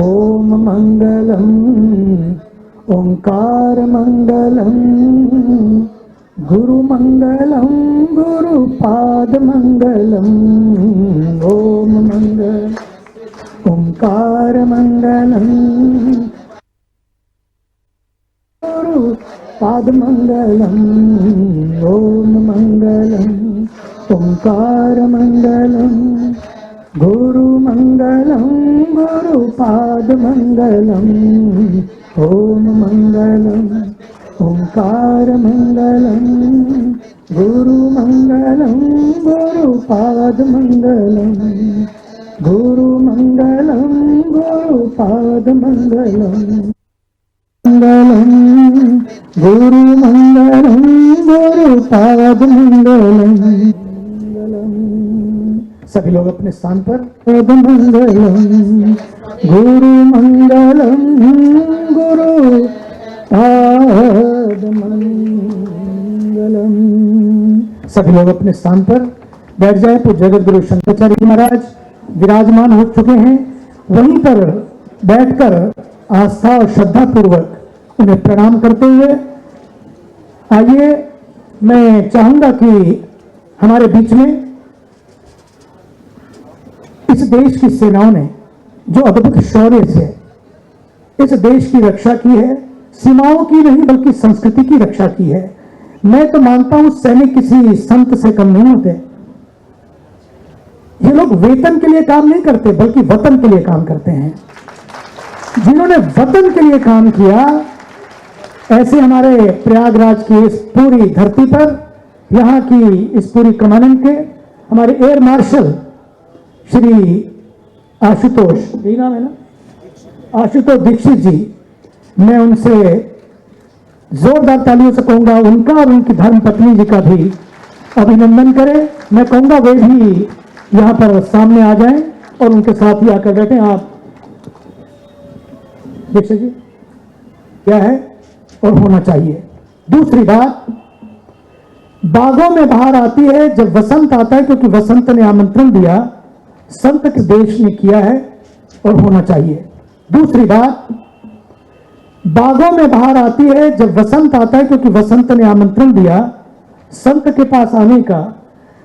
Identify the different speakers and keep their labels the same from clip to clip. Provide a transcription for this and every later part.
Speaker 1: ओम मंगलम ओंकार मंगलम गुरु मंगलम गुरुपाद मंगलम। ओम मंगल ओंकार मंगलम गुरुपाद मंगलम। ओम मंगलम ओंकार मंगलम गुरु मंगलम गुरुपाद मंगलम। ओम मंगलम ओंकार मंगलम गुरु मंगलम गुरुपाद मंगलम। गुरु मंगलम गुरुपाद मंगलम। मंगलम गुरु मंगलम गुरुपाद मंगलम। सभी लोग अपने स्थान पर। मंगलम गुरु मंगलम गुरु पाद मंगलम। सभी लोग अपने स्थान पर बैठ जाए। तो जगत गुरु शंकराचार्य जी महाराज विराजमान हो चुके हैं। वहीं पर बैठकर आस्था और श्रद्धा पूर्वक उन्हें प्रणाम करते हुए आइए, मैं चाहूंगा कि हमारे बीच में इस देश की सेनाओं ने जो अद्भुत शौर्य से इस देश की रक्षा की है, सीमाओं की नहीं बल्कि संस्कृति की रक्षा की है। मैं तो मानता हूं सैनिक किसी संत से कम नहीं होते। ये लोग वेतन के लिए काम नहीं करते बल्कि वतन के लिए काम करते हैं। जिन्होंने वतन के लिए काम किया, ऐसे हमारे प्रयागराज की इस पूरी धरती पर, यहाँ की इस पूरी कमांडेंट के हमारे एयर मार्शल श्री आशुतोष, यही नाम है ना, आशुतोष दीक्षित जी, मैं उनसे जोरदार तालियों से कहूंगा उनका और उनकी धर्म पत्नी जी का भी अभिनंदन करें। मैं कहूंगा वे भी यहाँ पर सामने आ जाएं और उनके साथ ही आकर बैठे। आप दीक्षित जी, क्या है और होना चाहिए। दूसरी बात, बागों में बाहर आती है जब वसंत आता है, क्योंकि वसंत ने आमंत्रण दिया, संत के देश ने किया है और होना चाहिए। दूसरी बात, बागों में बाहर आती है जब वसंत आता है, क्योंकि वसंत ने आमंत्रण दिया संत के पास आने का।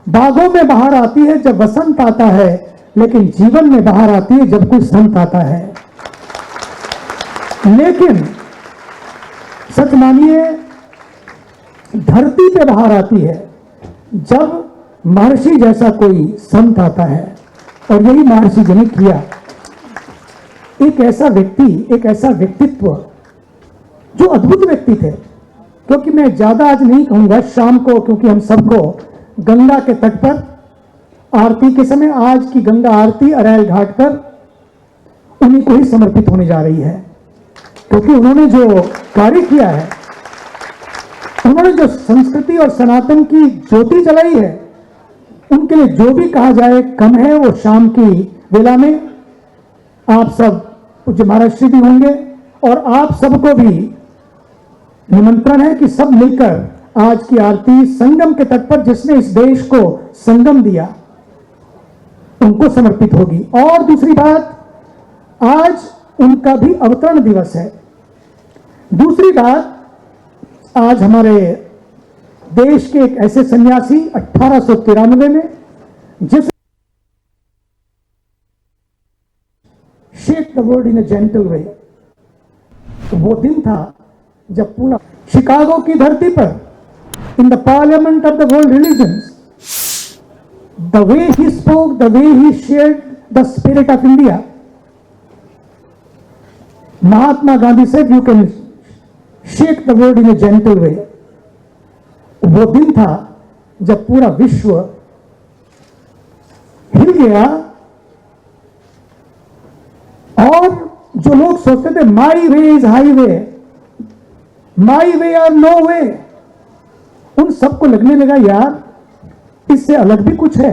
Speaker 1: बागों में बाहर आती है जब वसंत आता है, लेकिन जीवन में बाहर आती है जब कोई संत आता है। लेकिन सच मानिए, धरती पे बाहर आती है जब महर्षि जैसा कोई संत आता है, और यही महर्षि जी ने किया। एक ऐसा व्यक्ति, एक ऐसा व्यक्तित्व जो अद्भुत व्यक्ति थे। क्योंकि मैं ज्यादा आज नहीं कहूंगा शाम को, क्योंकि हम सबको गंगा के तट पर आरती के समय, आज की गंगा आरती अरैल घाट पर उन्हीं को ही समर्पित होने जा रही है। क्योंकि उन्होंने जो कार्य किया है, उन्होंने जो संस्कृति और सनातन की ज्योति जलाई है, उनके लिए जो भी कहा जाए कम है। वो शाम की वेला में आप सब पूज्य महाराज श्री भी होंगे, और आप सबको भी निमंत्रण है कि सब मिलकर आज की आरती संगम के तट पर, जिसने इस देश को संगम दिया, उनको समर्पित होगी। और दूसरी बात, आज उनका भी अवतरण दिवस है। दूसरी बात, आज हमारे देश के एक ऐसे सन्यासी 1893 में, जिस shake the world in a gentle वे, तो वो दिन था जब पूरा शिकागो की धरती पर, in the parliament of the world religions, the way he spoke, the way he shared the spirit of India, Mahatma Gandhi said you can shake the world in a gentle वे। वो दिन था जब पूरा विश्व हिल गया, और जो लोग सोचते थे माई way is highway, my way और नो वे, उन सबको लगने लगा यार इससे अलग भी कुछ है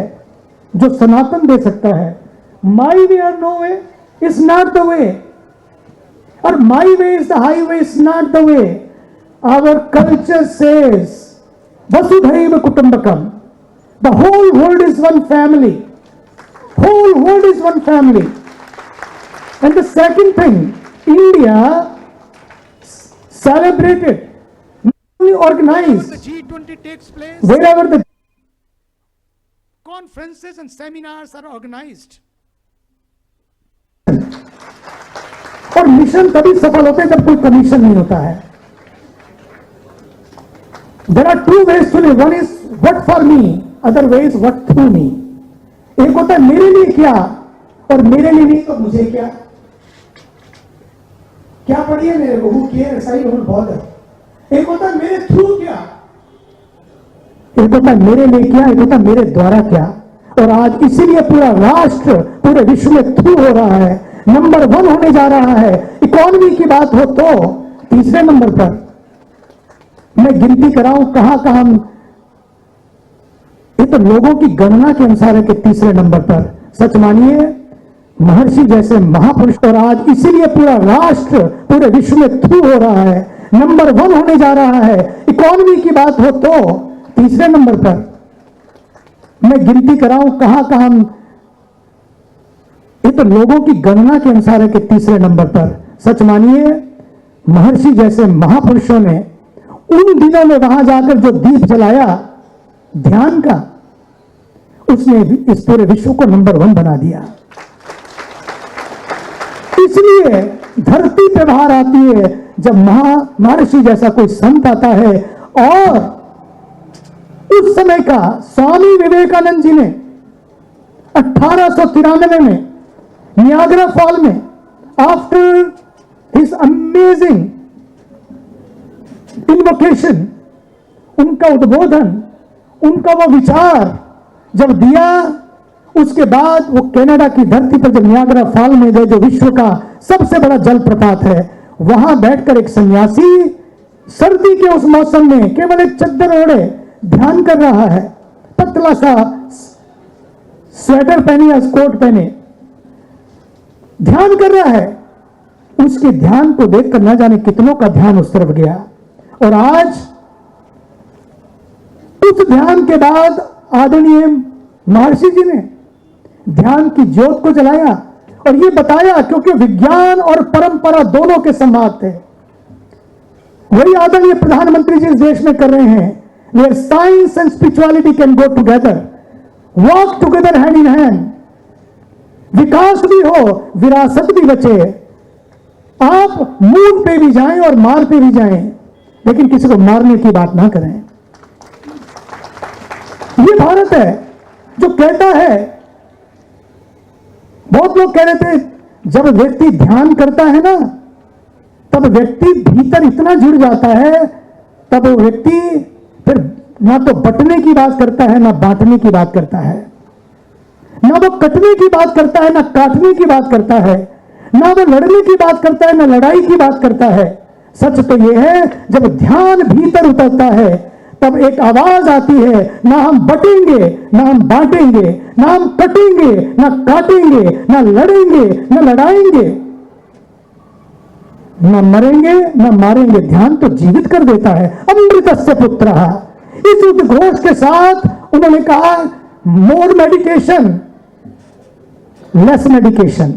Speaker 1: जो सनातन दे सकता है। माई वे और no way is not the way, और my way is the highway is not the way. Our culture says वसुधैव कुटुंबकम, the whole world is one family, whole world is one family. And the second thing, India celebrated, not only organized,
Speaker 2: The G20 takes place,
Speaker 1: wherever the
Speaker 2: conferences and seminars are organized.
Speaker 1: और mission तभी सफल होते हैं जब कोई commission नहीं होता है. There are two ways to live. One is what for me, other way is what through me. एक होता है मेरे लिए क्या और मेरे लिए नहीं तो मुझे क्या. क्या पढ़िए मेरे को, हु केयर, ऐसा ही बहुत है. एक होता है मेरे थ्रू क्या, एक होता है मेरे लिए क्या, एक होता है मेरे द्वारा क्या. और आज इसीलिए पूरा राष्ट्र पूरे विश्व में थ्रू हो रहा है, नंबर 1 होने जा रहा है. इकोनॉमी की बात हो तो तीसरे नंबर पर. मैं गिनती कराऊं कहां कहां, ये तो लोगों की गणना के अनुसार है कि तीसरे नंबर पर. सच मानिए, महर्षि जैसे महापुरुष, और आज इसीलिए पूरा राष्ट्र पूरे विश्व में थ्रू हो रहा है, नंबर 1 होने जा रहा है. इकोनॉमी की बात हो तो तीसरे नंबर पर. मैं गिनती कराऊं कहां कहां, ये तो लोगों की गणना के अनुसार है कि तीसरे नंबर पर. सच मानिए, महर्षि जैसे महापुरुषों ने उन दिनों में वहां जाकर जो दीप जलाया ध्यान का, उसने इस पूरे विश्व को नंबर 1 बना दिया. इसलिए धरती पे बाहर आती है जब महर्षि जैसा कोई संत आता है. और उस समय का स्वामी विवेकानंद जी ने 1893 में नियाग्रा फॉल में, आफ्टर हिज अमेजिंग इन्वोकेशन, उनका उद्बोधन, उनका वो विचार जब दिया, उसके बाद वो कनाडा की धरती पर जब नियाग्रा फॉल में गए, जो विश्व का सबसे बड़ा जलप्रपात है, वहां बैठकर एक सन्यासी सर्दी के उस मौसम में केवल एक चद्दर ओढ़े ध्यान कर रहा है. पतला सा स्वेटर पहने या कोट पहने ध्यान कर रहा है. उसके ध्यान को देखकर न जाने कितनों का ध्यान उस तरफ गया. और आज उस ध्यान के बाद आदरणीय महर्षि जी ने ध्यान की ज्योत को जलाया और ये बताया, क्योंकि विज्ञान और परंपरा दोनों के संवाद थे. वही आदरणीय प्रधानमंत्री जी इस देश में कर रहे हैं, where science and spirituality can go together, walk together hand in hand. विकास भी हो, विरासत भी बचे. आप मून पे भी जाएं और मार पे भी जाएं, लेकिन किसी को मारने की बात ना करें. ये भारत है जो कहता है, बहुत लोग कह रहे थे जब व्यक्ति ध्यान करता है ना, तब व्यक्ति भीतर इतना जुड़ जाता है, तब वो व्यक्ति फिर ना तो बंटने की बात करता है, ना बांटने की बात करता है, ना वो कटने की बात करता है, ना काटने की बात करता है, ना वो लड़ने की बात करता है, ना लड़ाई की बात करता है. सच तो ये है, जब ध्यान भीतर उतरता है तब एक आवाज आती है, ना हम बटेंगे, ना हम बांटेंगे, ना हम कटेंगे, ना काटेंगे, ना लड़ेंगे, ना लड़ाएंगे, ना मरेंगे, ना मारेंगे. ध्यान तो जीवित कर देता है. अमृतस्य पुत्रः, इस उद्घोष के साथ उन्होंने कहा, मोर मेडिटेशन लेस मेडिकेशन.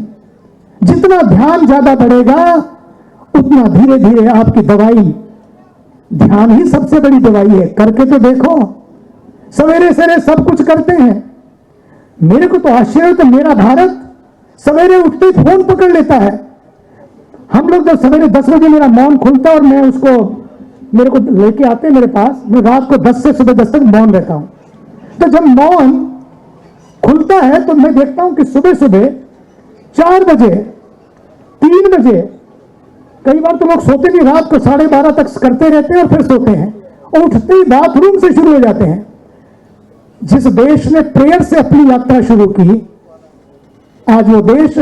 Speaker 1: जितना ध्यान ज्यादा बढ़ेगा उतना धीरे धीरे आपकी दवाई, ध्यान ही सबसे बड़ी दवाई है. करके तो देखो, सवेरे सवेरे सब कुछ करते हैं. मेरे को तो आश्चर्य, तो मेरा भारत सवेरे उठते ही फोन पकड़ लेता है. हम लोग तो सवेरे 10 बजे मेरा मौन खुलता है और मैं उसको, मेरे को लेके आते हैं मेरे पास, मैं रात को 10 से सुबह 10 तक मौन रहता हूं. तो जब मौन खुलता है तो मैं देखता हूं कि सुबह सुबह 4 बजे, 3 बजे, कई बार तो लोग सोते नहीं, रात को 12:30 तक करते रहते हैं और फिर सोते हैं, और उठते ही बाथरूम से शुरू हो जाते हैं. जिस देश ने प्रेयर से अपनी यात्रा शुरू की, आज वो देश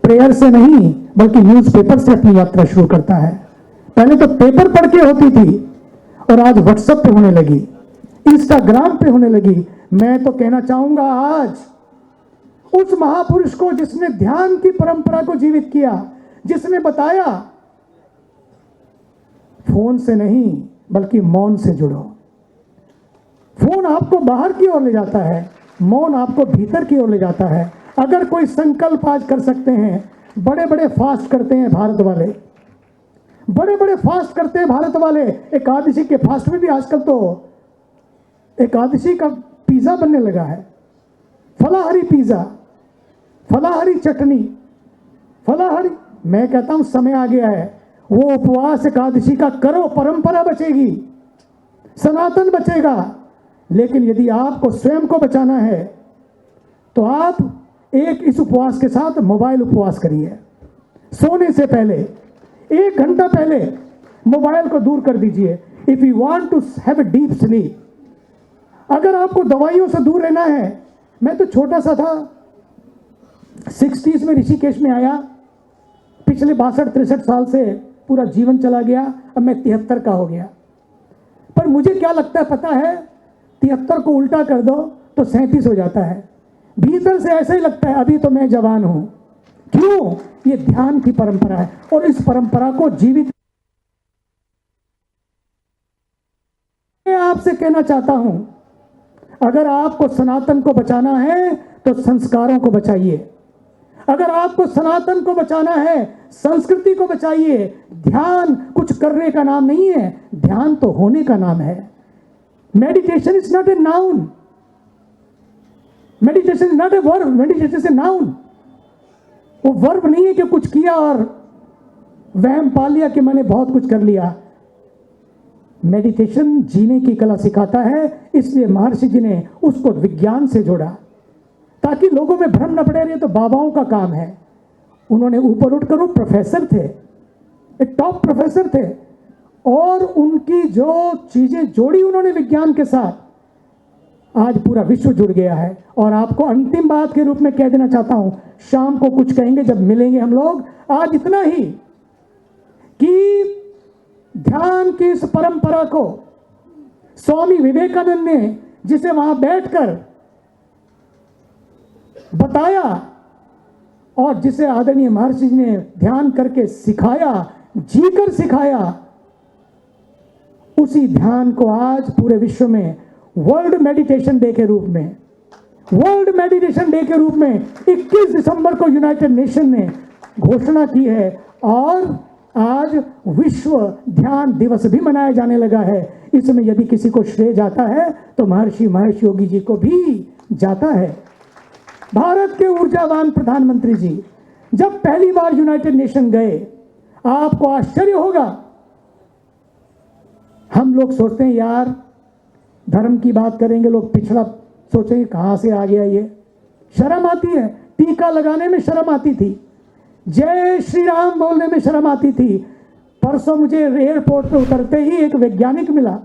Speaker 1: प्रेयर से नहीं बल्कि न्यूज़पेपर से अपनी यात्रा शुरू करता है. पहले तो पेपर पढ़ के होती थी और आज व्हाट्सएप पे होने लगी, इंस्टाग्राम पे होने लगी. मैं तो कहना चाहूंगा आज उस महापुरुष को जिसने ध्यान की परंपरा को जीवित किया, जिसने बताया फोन से नहीं बल्कि मौन से जुड़ो. फोन आपको बाहर की ओर ले जाता है, मौन आपको भीतर की ओर ले जाता है। अगर कोई संकल्प आज कर सकते हैं, बड़े बड़े फास्ट करते हैं भारत वाले, बड़े बड़े फास्ट करते हैं भारत वाले। एकादशी के फास्ट में भी आजकल तो एकादशी का पिज्जा बनने लगा है, फलाहारी पिज्जा, फलाहारी चटनी, फलाहारी। मैं कहता हूं समय आ गया है, वो उपवास एकादशी का करो, परंपरा बचेगी, सनातन बचेगा। लेकिन यदि आपको स्वयं को बचाना है तो आप एक इस उपवास के साथ मोबाइल उपवास करिए। सोने से पहले 1 घंटा पहले मोबाइल को दूर कर दीजिए। If you want to have a deep sleep, अगर आपको दवाइयों से दूर रहना है, मैं तो छोटा सा था, 60s में ऋषिकेश में आया, पिछले 62-63 साल से पूरा जीवन चला गया, अब मैं 73 का हो गया। पर मुझे क्या लगता है पता है, 73 को उल्टा कर दो तो 37 हो जाता है। भीतर से ऐसा ही लगता है अभी तो मैं जवान हूं। क्यों? ये ध्यान की परंपरा है और इस परंपरा को जीवित। मैं आपसे कहना चाहता हूं, अगर आपको सनातन को बचाना है तो संस्कारों को बचाइए। अगर आपको सनातन को बचाना है, संस्कृति को बचाइए। ध्यान कुछ करने का नाम नहीं है, ध्यान तो होने का नाम है। Meditation is not a noun, meditation is not a verb, meditation is a noun. वो वर्ब नहीं है कि कुछ किया और वहम पा लिया कि मैंने बहुत कुछ कर लिया। मेडिटेशन जीने की कला सिखाता है, इसलिए महर्षि जी ने उसको विज्ञान से जोड़ा ताकि लोगों में भ्रम न पड़े। रहे तो बाबाओं का काम है। उन्होंने ऊपर उठकर, वो प्रोफेसर थे, एक टॉप प्रोफेसर थे, और उनकी जो चीजें जोड़ी उन्होंने विज्ञान के साथ, आज पूरा विश्व जुड़ गया है। और आपको अंतिम बात के रूप में कह देना चाहता हूं, शाम को कुछ कहेंगे जब मिलेंगे हम लोग। आज इतना ही कि ध्यान की इस परंपरा को स्वामी विवेकानंद ने, जिसे वहां बैठकर बताया और जिसे आदरणीय महर्षि जी ने ध्यान करके सिखाया, जीकर सिखाया, उसी ध्यान को आज पूरे विश्व में वर्ल्ड मेडिटेशन डे के रूप में, वर्ल्ड मेडिटेशन डे के रूप में 21 दिसंबर को यूनाइटेड नेशन ने घोषणा की है। और आज विश्व ध्यान दिवस भी मनाया जाने लगा है। इसमें यदि किसी को श्रेय जाता है तो महर्षि महेश योगी जी को भी जाता है। भारत के ऊर्जावान प्रधानमंत्री जी जब पहली बार यूनाइटेड नेशन गए, आपको आश्चर्य होगा। हम लोग सोचते हैं यार धर्म की बात करेंगे, लोग पिछड़ा सोचेंगे कहां से आ गया ये, शर्म आती है। टीका लगाने में शर्म आती थी, जय श्री राम बोलने में शर्म आती थी। परसों मुझे एयरपोर्ट पे उतरते ही एक वैज्ञानिक मिला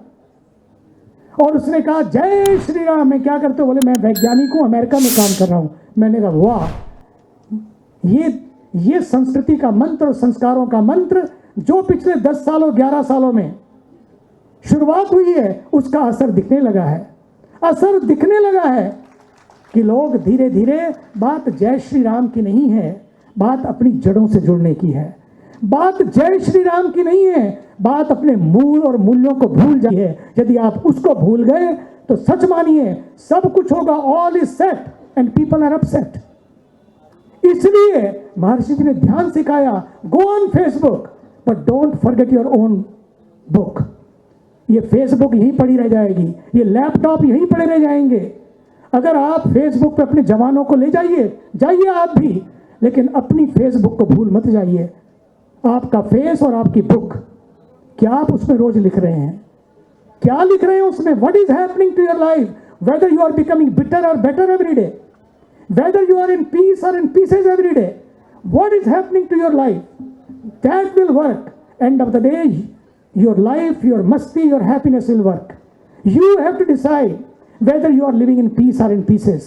Speaker 1: और उसने कहा जय श्री राम। मैं क्या करते हो? बोले मैं वैज्ञानिक हूं, अमेरिका में काम कर रहा हूं। मैंने कहा वाह, ये संस्कृति का मंत्र और संस्कारों का मंत्र जो पिछले 10 सालों 11 सालों में शुरुआत हुई है, उसका असर दिखने लगा है। असर दिखने लगा है कि लोग धीरे धीरे, बात जय श्री राम की नहीं है, बात अपनी जड़ों से जुड़ने की है। बात जय श्री राम की नहीं है, बात अपने मूल और मूल्यों को भूल जाए है। यदि आप उसको भूल गए तो सच मानिए सब कुछ होगा, all is set and people are upset. इसलिए महर्षि जी ने ध्यान सिखाया, go on Facebook but don't forget your own book. ये फेसबुक यहीं पड़ी रह जाएगी, ये लैपटॉप यहीं पड़े रह जाएंगे। अगर आप फेसबुक पे अपने जवानों को ले जाइए आप भी, लेकिन अपनी फेसबुक को भूल मत जाइए। आपका फेस और आपकी बुक, क्या आप उसमें रोज लिख रहे हैं? क्या लिख रहे हैं उसमें? What is happening to your life? Whether you are becoming bitter और better every day, whether you are in peace और in pieces every day, what is happening to your life? That will work. End of the day your life, your मस्ती, your happiness will work. You have to decide whether you are living in peace or in pieces.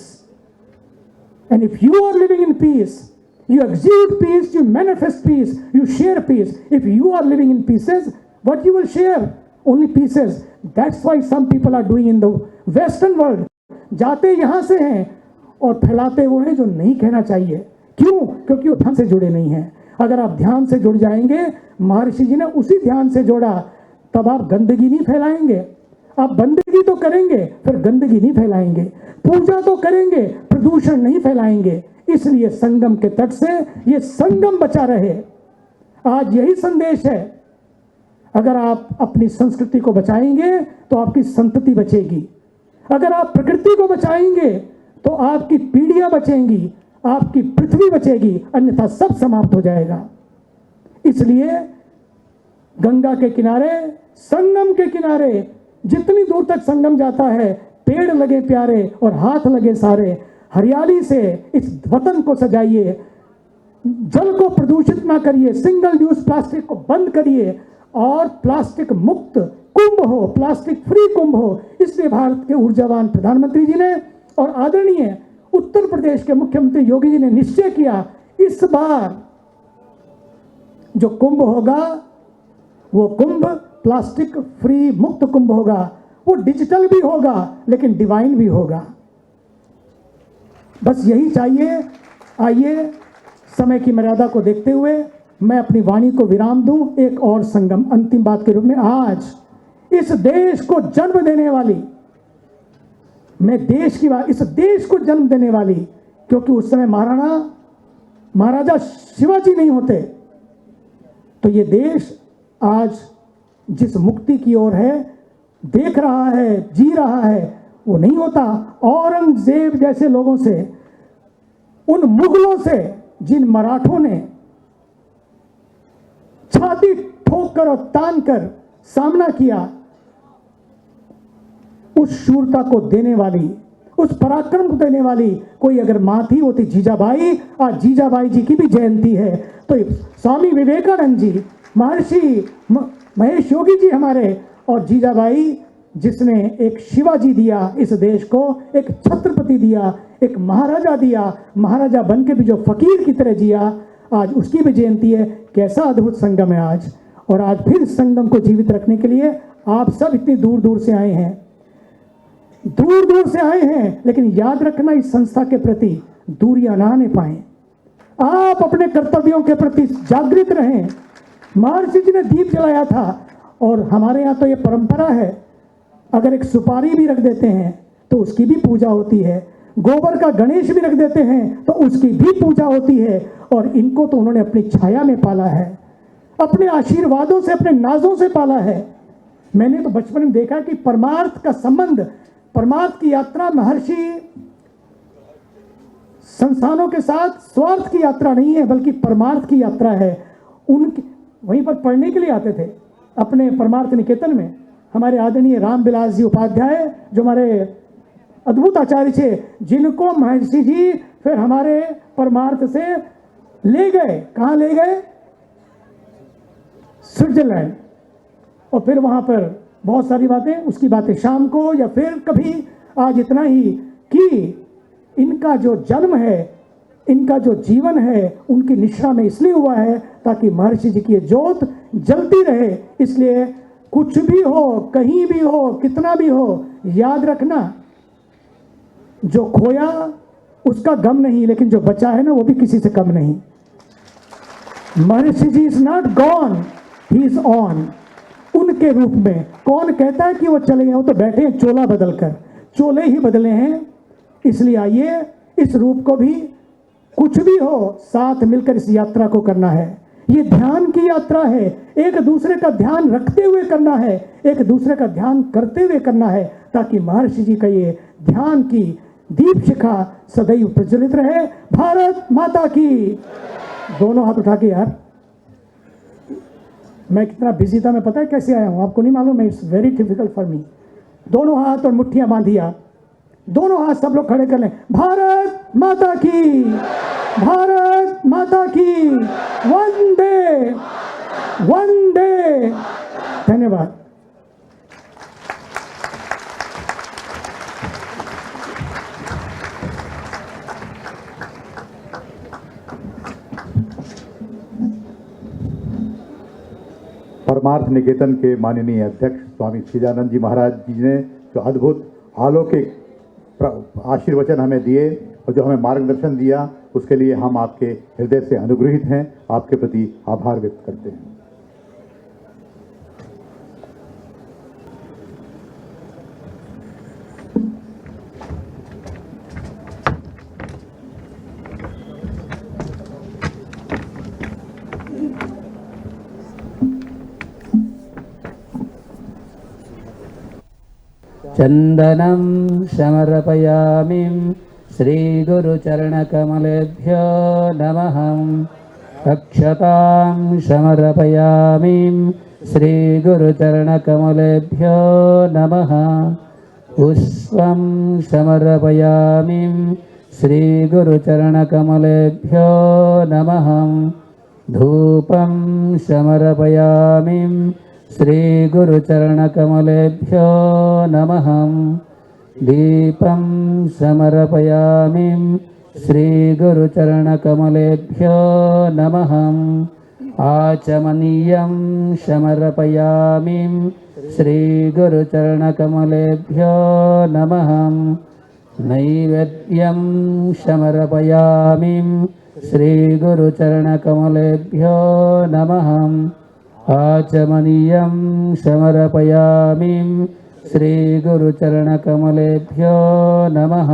Speaker 1: And if you are living in peace, you exude peace, you manifest peace, you share peace. If you are living in pieces, what you will share? Only pieces. That's why some people are doing in the Western world. जाते यहाँ से हैं और फैलाते वो हैं जो नहीं कहना चाहिए. क्यों? क्योंकि वो ध्यान से जुड़े नहीं हैं. अगर आप ध्यान से जुड़ जाएंगे, महर्षि जी ने उसी ध्यान से जोड़ा, तब आप गंदगी नहीं फैलाएंगे. आप बंदगी तो करेंगे, फिर गंदगी नहीं फैलाएंगे, पूजा तो करेंगे, प्रदूषण नहीं फैलाएंगे। इसलिए संगम के तट से ये संगम बचा रहे। आज यही संदेश है। अगर आप अपनी संस्कृति को बचाएंगे तो आपकी संतति बचेगी। अगर आप प्रकृति को बचाएंगे तो आपकी पीढ़ियां बचेंगी, आपकी पृथ्वी बचेगी, अन्यथा सब समाप्त हो जाएगा। इसलिए गंगा के किनारे, संगम के किनारे, जितनी दूर तक संगम जाता है, पेड़ लगे प्यारे और हाथ लगे सारे। हरियाली से इस वतन को सजाइए, जल को प्रदूषित ना करिए, सिंगल यूज प्लास्टिक को बंद करिए और प्लास्टिक मुक्त कुंभ हो, प्लास्टिक फ्री कुंभ हो। इसलिए भारत के ऊर्जावान प्रधानमंत्री जी ने और आदरणीय उत्तर प्रदेश के मुख्यमंत्री योगी जी ने निश्चय किया, इस बार जो कुंभ होगा वो कुंभ प्लास्टिक फ्री मुक्त कुंभ होगा। वो डिजिटल भी होगा लेकिन डिवाइन भी होगा। बस यही चाहिए। आइए, समय की मर्यादा को देखते हुए मैं अपनी वाणी को विराम दूं। एक और संगम अंतिम बात के रूप में, आज इस देश को जन्म देने वाली, मैं देश की बात, इस देश को जन्म देने वाली, क्योंकि उस समय महाराजा शिवाजी नहीं होते तो ये देश आज जिस मुक्ति की ओर है, देख रहा है, जी रहा है, वो नहीं होता औरंगजेब जैसे लोगों से, उन मुगलों से जिन मराठों ने छाती ठोक कर और तान कर सामना किया। उस शूरता को देने वाली, उस पराक्रम को देने वाली कोई अगर मां थी, वो थी जीजाबाई। आज जीजाबाई जी की भी जयंती है। तो स्वामी विवेकानंद जी, महर्षि महेश योगी जी हमारे, और जीजाबाई जिसने एक शिवाजी दिया इस देश को, एक छत्रपति दिया, एक महाराजा दिया, महाराजा बन के भी जो फकीर की तरह जिया, आज उसकी भी जयंती है। कैसा अद्भुत संगम है आज। और आज फिर संगम को जीवित रखने के लिए आप सब इतनी दूर दूर से आए हैं, दूर दूर से आए हैं। लेकिन याद रखना, इस संस्था के प्रति दूरियां ना आने पाए। आप अपने कर्तव्यों के प्रति जागृत रहें। महर्षि जी ने दीप जलाया था और हमारे यहाँ तो ये परंपरा है, अगर एक सुपारी भी रख देते हैं तो उसकी भी पूजा होती है, गोबर का गणेश भी रख देते हैं तो उसकी भी पूजा होती है। और इनको तो उन्होंने अपनी छाया में पाला है, अपने आशीर्वादों से, अपने नाजों से पाला है। मैंने तो बचपन में देखा कि परमार्थ का संबंध, परमार्थ की यात्रा महर्षि संस्थानों के साथ स्वार्थ की यात्रा नहीं है, बल्कि परमार्थ की यात्रा है। उनके वहीं पर पढ़ने के लिए आते थे अपने परमार्थ निकेतन में। हमारे आदरणीय रामविलास जी उपाध्याय, जो हमारे अद्भुत आचार्य थे, जिनको महर्षि जी फिर हमारे परमार्थ से ले गए। कहाँ ले गए? स्विट्जरलैंड। और फिर वहाँ पर बहुत सारी बातें, उसकी बातें शाम को या फिर कभी। आज इतना ही कि इनका जो जन्म है, इनका जो जीवन है, उनकी निष्ठा में इसलिए हुआ है ताकि महर्षि जी की ये ज्योत जलती रहे। इसलिए कुछ भी हो, कहीं भी हो, कितना भी हो, याद रखना, जो खोया उसका गम नहीं, लेकिन जो बचा है ना, वो भी किसी से कम नहीं। Maharshi ji is not gone, he is on. उनके रूप में कौन कहता है कि वो चले गए? वो तो बैठे हैं चोला बदल कर, चोले ही बदले हैं। इसलिए आइए, इस रूप को भी, कुछ भी हो, साथ मिलकर इस यात्रा को करना है। ये ध्यान की यात्रा है, एक दूसरे का ध्यान रखते हुए करना है, एक दूसरे का ध्यान करते हुए करना है, ताकि महर्षि जी का ये ध्यान की दीप शिखा सदैव प्रज्वलित रहे। भारत माता की। दोनों हाथ उठा के यार, मैं कितना बिजी था, मैं पता है कैसे आया हूं, आपको नहीं मालूम है। It's very difficult for me. दोनों हाथ और मुट्ठियां बांधिया, दोनों हाथ सब लोग खड़े कर लें। भारत माता की, भारत माता की, वंदे वंदे। धन्यवाद।
Speaker 3: परमार्थ निकेतन के माननीय अध्यक्ष स्वामी सच्चिदानंद जी महाराज जी ने जो अद्भुत अलौकिक आशीर्वचन हमें दिए और जो हमें मार्गदर्शन दिया, उसके लिए हम आपके हृदय से अनुग्रहित हैं, आपके प्रति आभार व्यक्त करते हैं।
Speaker 4: चन्दनं समर्पयामि श्रीगुरुचरणकमलेभ्यो नमः। अक्षतां समर्पयामि श्रीगुरुचरणकमलेभ्यो नमः। पुष्पं समर्पयामि श्रीगुरुचरणकमलेभ्यो नमः। धूपं समर्पयामि श्रीगुरुचरणकमलेभ्यो नमः। दीपं समर्पयामि श्रीगुरुचरणकमलेभ्यो नमः। आचमनीयं समर्पयामि श्रीगुरुचरणकमलेभ्यो नमः। नैवेद्यं समर्पयामि श्रीगुरुचरणकमलेभ्यो नमः। आचमनीयं समर्पयामि श्रीगुरुचरणकमलेभ्यो नमः।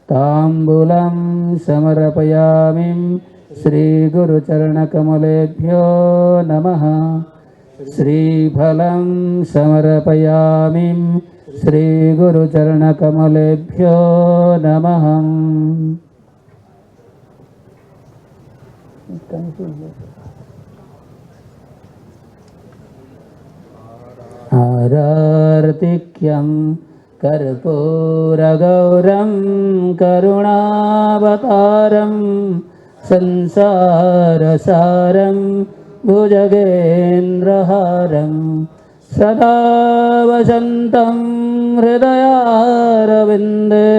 Speaker 4: ताम्बूलं समर्पयामि श्रीगुरुचरणकमलेभ्यो नमः। श्रीफलं समर्पयामि श्रीगुरुचरणकमलेभ्यो नमः। आरार्तिक्यं कर्पूरगौरं करुणावतारं संसारसारं भुजगेन्द्रहारं सदा वसन्तं हृदयारविन्दे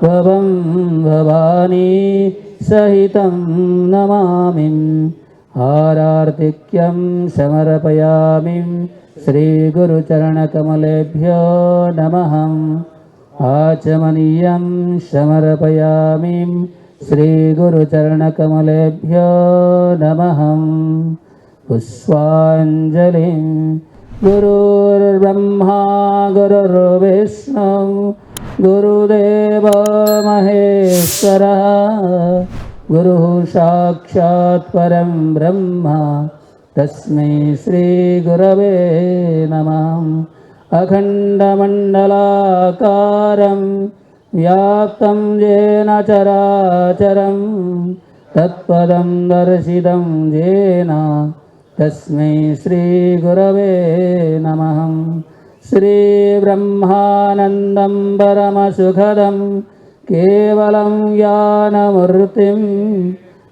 Speaker 4: भवं भवानी सहितं नमामि। आरार्तिक्यं समर्पयामि श्रीगुरुचरणकमलेभ्यो नमः। आचमनीयं समर्पयामि श्रीगुरुचरणकमलेभ्यो नमः। पुष्पाञ्जलिं गुरुर्ब्रह्मा गुरुर्विष्णु गुरुदेवो महेश्वरः गुरुः साक्षात् परं ब्रह्म तस्मै श्रीगुरवे नमः। अखण्डमण्डलाकारं व्याप्तं येन चराचरं तत्पदं दर्शितं येन तस्मै श्रीगुरवे नमः। श्रीब्रह्मानन्दं परमसुखदं केवलं ज्ञानमूर्तिं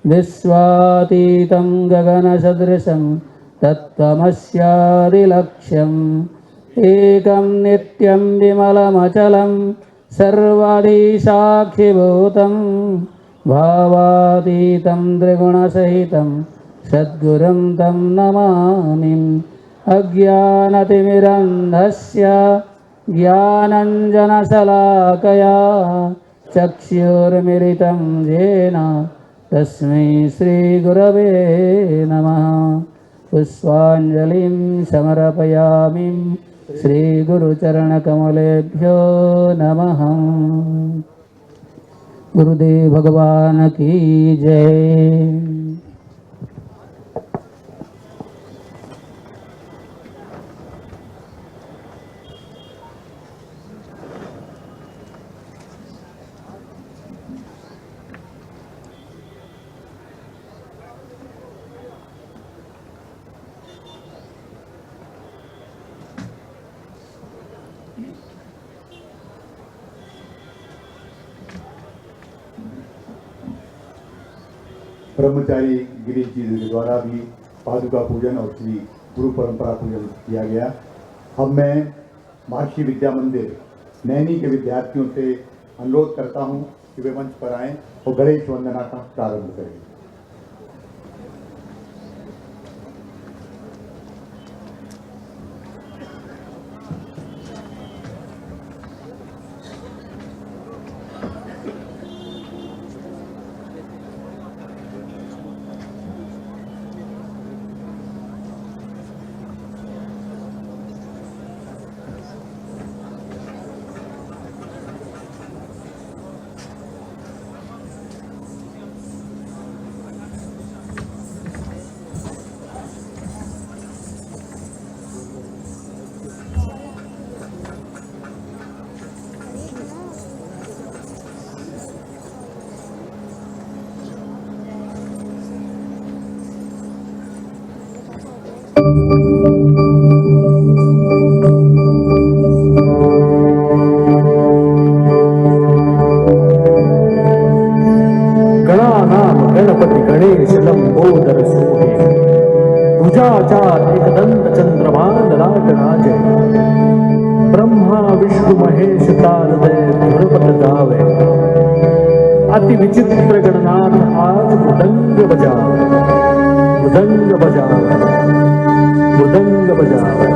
Speaker 4: विश्वातीतं गगनसदृशं तत्त्वमस्यादिलक्ष्यम् एकं नित्यं विमलमचलं सर्वदि साक्षिभूतं भावातीतं त्रिगुणसहितं सद्गुरुं तं नमामि। अज्ञानतिमिरन्धस्य ज्ञानञ्जनशलाकया चक्षुर्मिलितं येन तस्मै श्रीगुरवे नमः। पुष्पाञ्जलिं समर्पयामि श्रीगुरुचरणकमलेभ्यो नमः। गुरुदेव भगवान की जय।
Speaker 3: ब्रह्मचारी गिरीश जी के द्वारा भी पादुका पूजन और श्री गुरु परंपरा पूजन किया गया। अब मैं महर्षि विद्या मंदिर नैनी के विद्यार्थियों से अनुरोध करता हूं कि वे मंच पर आएं और गणेश वंदना का प्रारंभ करें।
Speaker 4: विष्णु महेश तारदय धुरपत गावे अति विचित्र गणनाथ आज मृदंग बजावे मृदंग बजावे मृदंग बजावे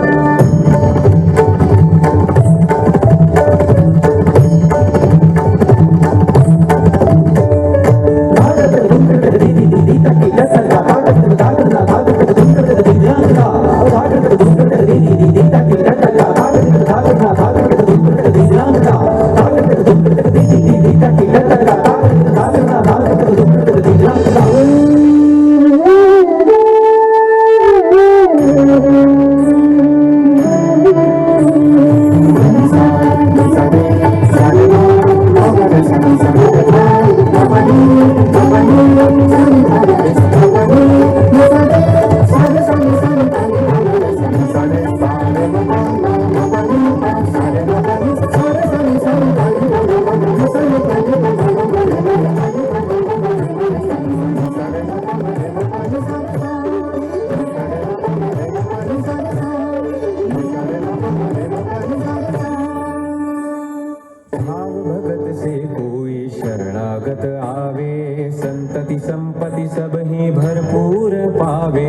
Speaker 5: शरणागत आवे संतति संपत्ति सब ही भरपूर पावे।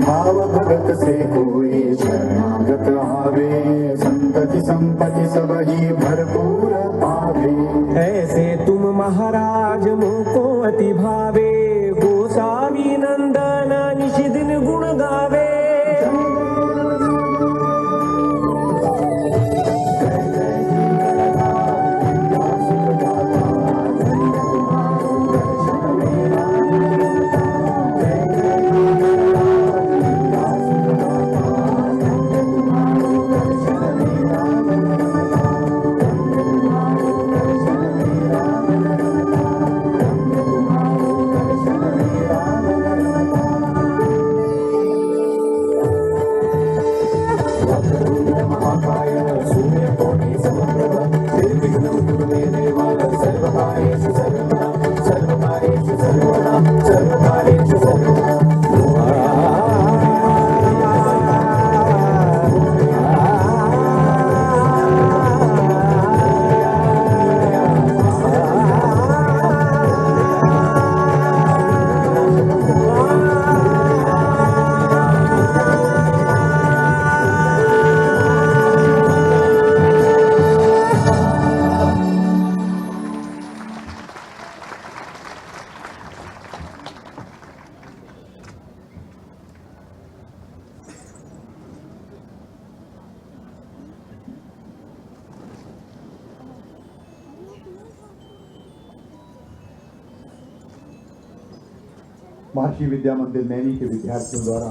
Speaker 6: भाव भगत से कोई शरणागत आवे संतति संपत्ति सब ही भरपूर पावे।
Speaker 5: ऐसे तुम महाराज मुको अति भावे गोसावी नंदन निशि दिन गुण गावे।
Speaker 3: महर्षि विद्या मंदिर नैनी के विद्यार्थियों द्वारा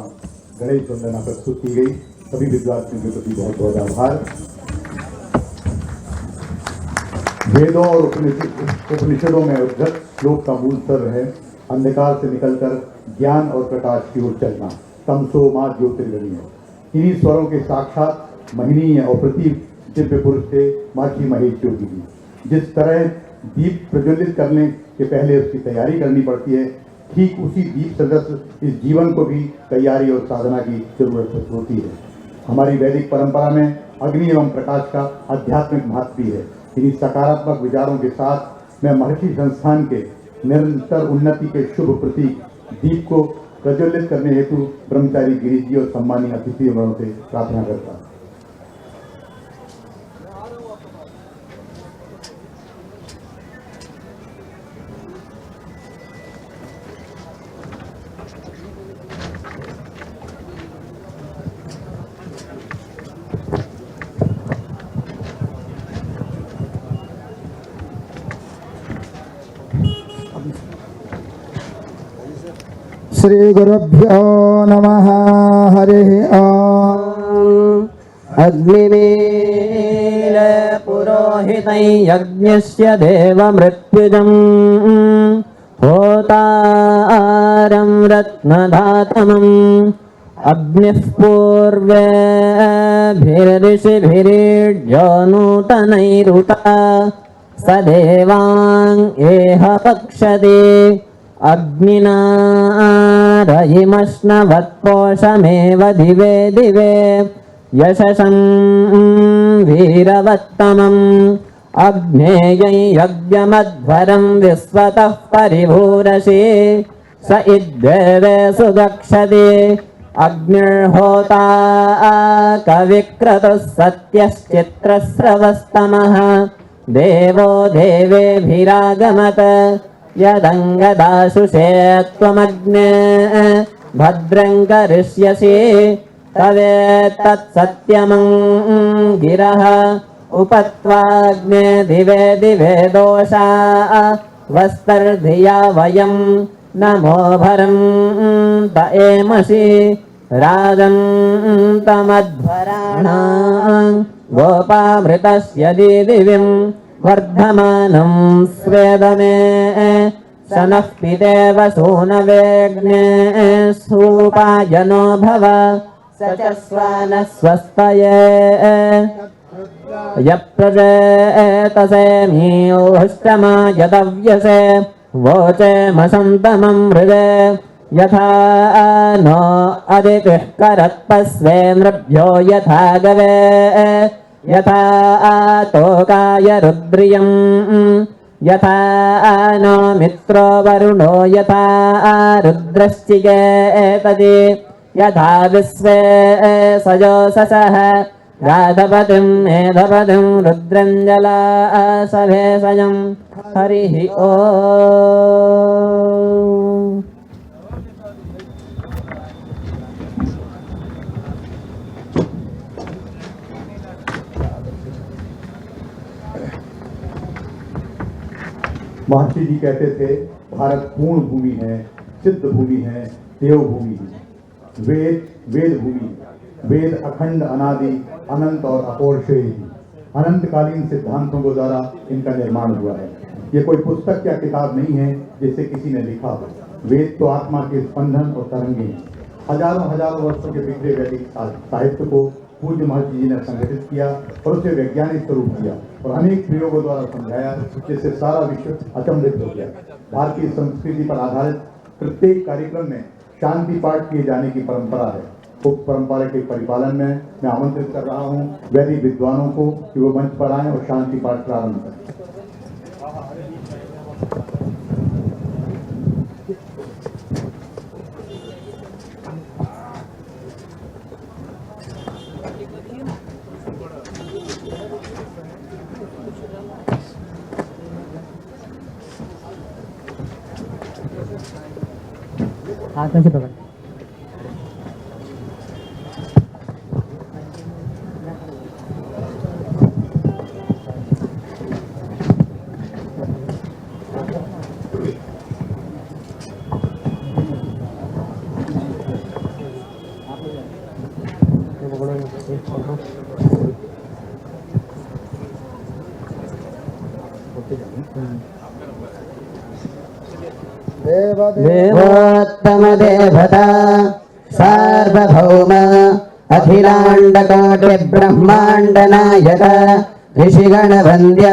Speaker 3: गणेश वंदना प्रस्तुत की गई। सभी विद्यार्थियों के प्रति बहुत बहुत आभार। वेदों और उपनिषदों में उद्धत श्लोक का मूल स्वर है अंधकार से निकलकर ज्ञान और प्रकाश की ओर चलना, तमसो मां ज्योतिर्गमय। इन्हीं स्वरों के साक्षात महनीय और प्रतीक दिव्य पुरुष थे महर्षि महेश योगी जी। जिस तरह दीप प्रज्वलित करने के पहले उसकी तैयारी करनी पड़ती है, ठीक उसी दीप सदृश इस जीवन को भी तैयारी और साधना की जरूरत होती है। हमारी वैदिक परंपरा में अग्नि एवं प्रकाश का आध्यात्मिक महत्व भी है। इन्हीं सकारात्मक विचारों के साथ मैं महर्षि संस्थान के निरंतर उन्नति के शुभ प्रतीक दीप को प्रज्वलित करने हेतु ब्रह्मचारी गिरीश जी और सम्मानीय अतिथिगणों से प्रार्थना करता हूँ।
Speaker 1: श्री गुरुभ्यो नमः। हरिः ओम्।
Speaker 4: अग्निमील पुरोहितं यज्ञस्य देवमृत्युजं होतारं रत्नधातमम् अग्निः पूर्वेभिर्ऋषिभिरीड्यो नूतनैरुता स देवान् एह पक्षते अग्निना रयिमश्नवत्पोषमेव दिवे दिवे यशसं वीरवत्तमम् अग्नेयै यज्ञमध्वरं विश्वतः परिभूरसि स इद्देवे सुदक्षते अग्निर्होता कविक्रतुः सत्यश्चित्रस्रवस्तमः देवो देवेभिरागमत यदङ्गदाशुषे त्वमग्ने भद्रं करिष्यसि तवेत्तत्सत्यमं गिरः उपत्वाग्ने दिवे दिवे दोषा वस्तर्धिया वयं नमो भरं त एमसि राजं तमध्वराणां गोपामृतस्य दिदिविं वर्धमानं स्वेदमे शनः पितेव सूनवेग्ने सूपायनो भव स च स्वानः स्वस्तये यप्रजेतसेमीयुष्टमा यदव्यसे वोचे मसन्तमं हृदे यथा नो अदितिः करत्पस्वे नृभ्यो यथा गवे यथा तोकाय रुद्रियम् यथा नो मित्रो वरुणो यथा रुद्रश्चिकेतति यथा विश्वे सजोषसः गाधपतिं मेधपतिं रुद्रञ्जला सभे स्वयं हरिः ॐ।
Speaker 3: महर्षि जी कहते थे भारत पूर्ण भूमि है, सिद्ध भूमि है, देवभूमि है। वेद भूमि, वेद अखंड अनादि अनंत और अपोषेय अनंतकालीन सिद्धांतों के द्वारा इनका निर्माण हुआ है। ये कोई पुस्तक या किताब नहीं है जिसे किसी ने लिखा हो। वेद तो आत्मा के स्पंदन और तरंगे हैं। हजारों हजारों वर्षों के पिछले वैदिक साहित्य को पूज्य महर्षि जी ने संगठित किया और उसे वैज्ञानिक स्वरूप दिया और अनेक प्रयोगों द्वारा समझाया, जिससे सारा विश्व अचंभित हो गया। भारतीय संस्कृति पर आधारित प्रत्येक कार्यक्रम में शांति पाठ किए जाने की परंपरा है। उक्त परंपरा के परिपालन में मैं आमंत्रित कर रहा हूँ वैदिक विद्वानों को कि वो मंच पर आएं और शांति पाठ प्रारंभ करें।
Speaker 4: हाथ में से पकड़ देवोत्तम देवता सार्वभौम अखिलांडकोटि ब्रह्मांड नायक ऋषिगण वन्द्य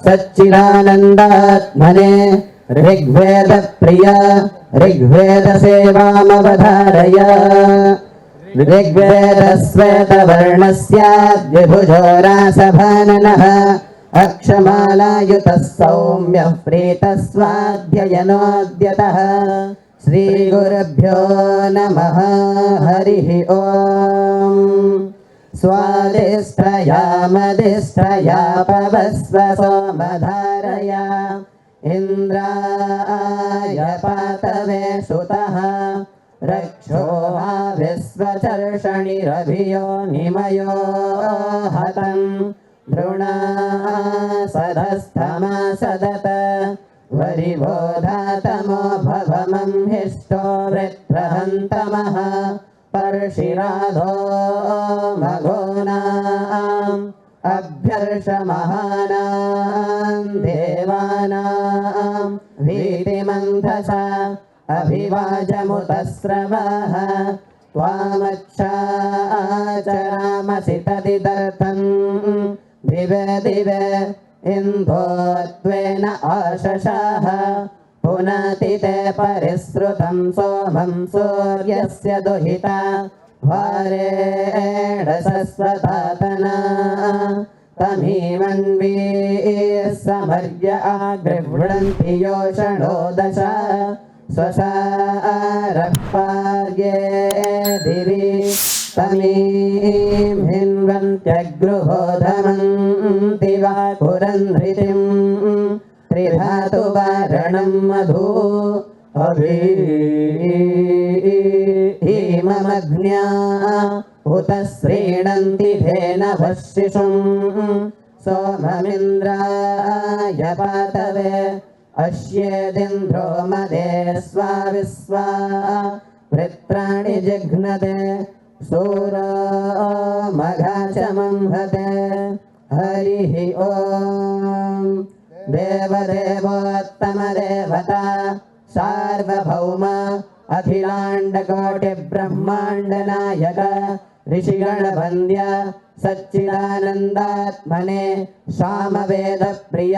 Speaker 4: सच्चिदानन्दात्मने ऋग्वेद प्रिय ऋग्वेद सेवामवधारय ऋग्वेद श्वेतवर्णस्य द्विभुजो रासभाननः अक्षमालायुतः सौम्यः प्रीतः स्वाध्ययनोऽद्यतः श्रीगुरुभ्यो नमः हरिः ॐ स्वादिष्ठयामदिष्ठया पवस्व सोमधारया इन्द्राय पातवे सुतः रक्षो विश्वचर्षणिरभियो निमयो हतम् द्रोणा सधस्थमा सदत वरिबोधातमो भवमं हिष्टो वृत्रहन्तमः पर्षिराधो मघोनाम् अभ्यर्षमहानां देवानां भीतिमन्थसा अभिवाजमुतस्रवः त्वामक्षाचरामसि तदिदर्थम् दिवे दिवे इन्द्रो त्वेन आशशाः पुनाति ते परिसृतं सोमं सूर्यस्य दुहिता वारेण सस्वतातना तमीमन्वी समर्य आगृह्णन्ति योषणो दश स्वसारः पार्ये दिवि तमीं हिन्वन्त्यगृहोधमन्ति वा पुरन्धृतिं त्रिधातुवारणं मधु अभीममग्न्या उत श्रीणन्ति धेनवः शिशुं सोममिन्द्राय पातवे अश्येदिन्द्रो मदे स्वाविस्वा वृत्राणि जिघ्नते सूरो मघाचमं हते हरिः ॐ देवदेवोत्तमदेवता सार्वभौम अखिलाण्डकोटिब्रह्माण्डनायक ऋषिगणवन्द्य सच्चिदानन्दात्मने सामवेदप्रिय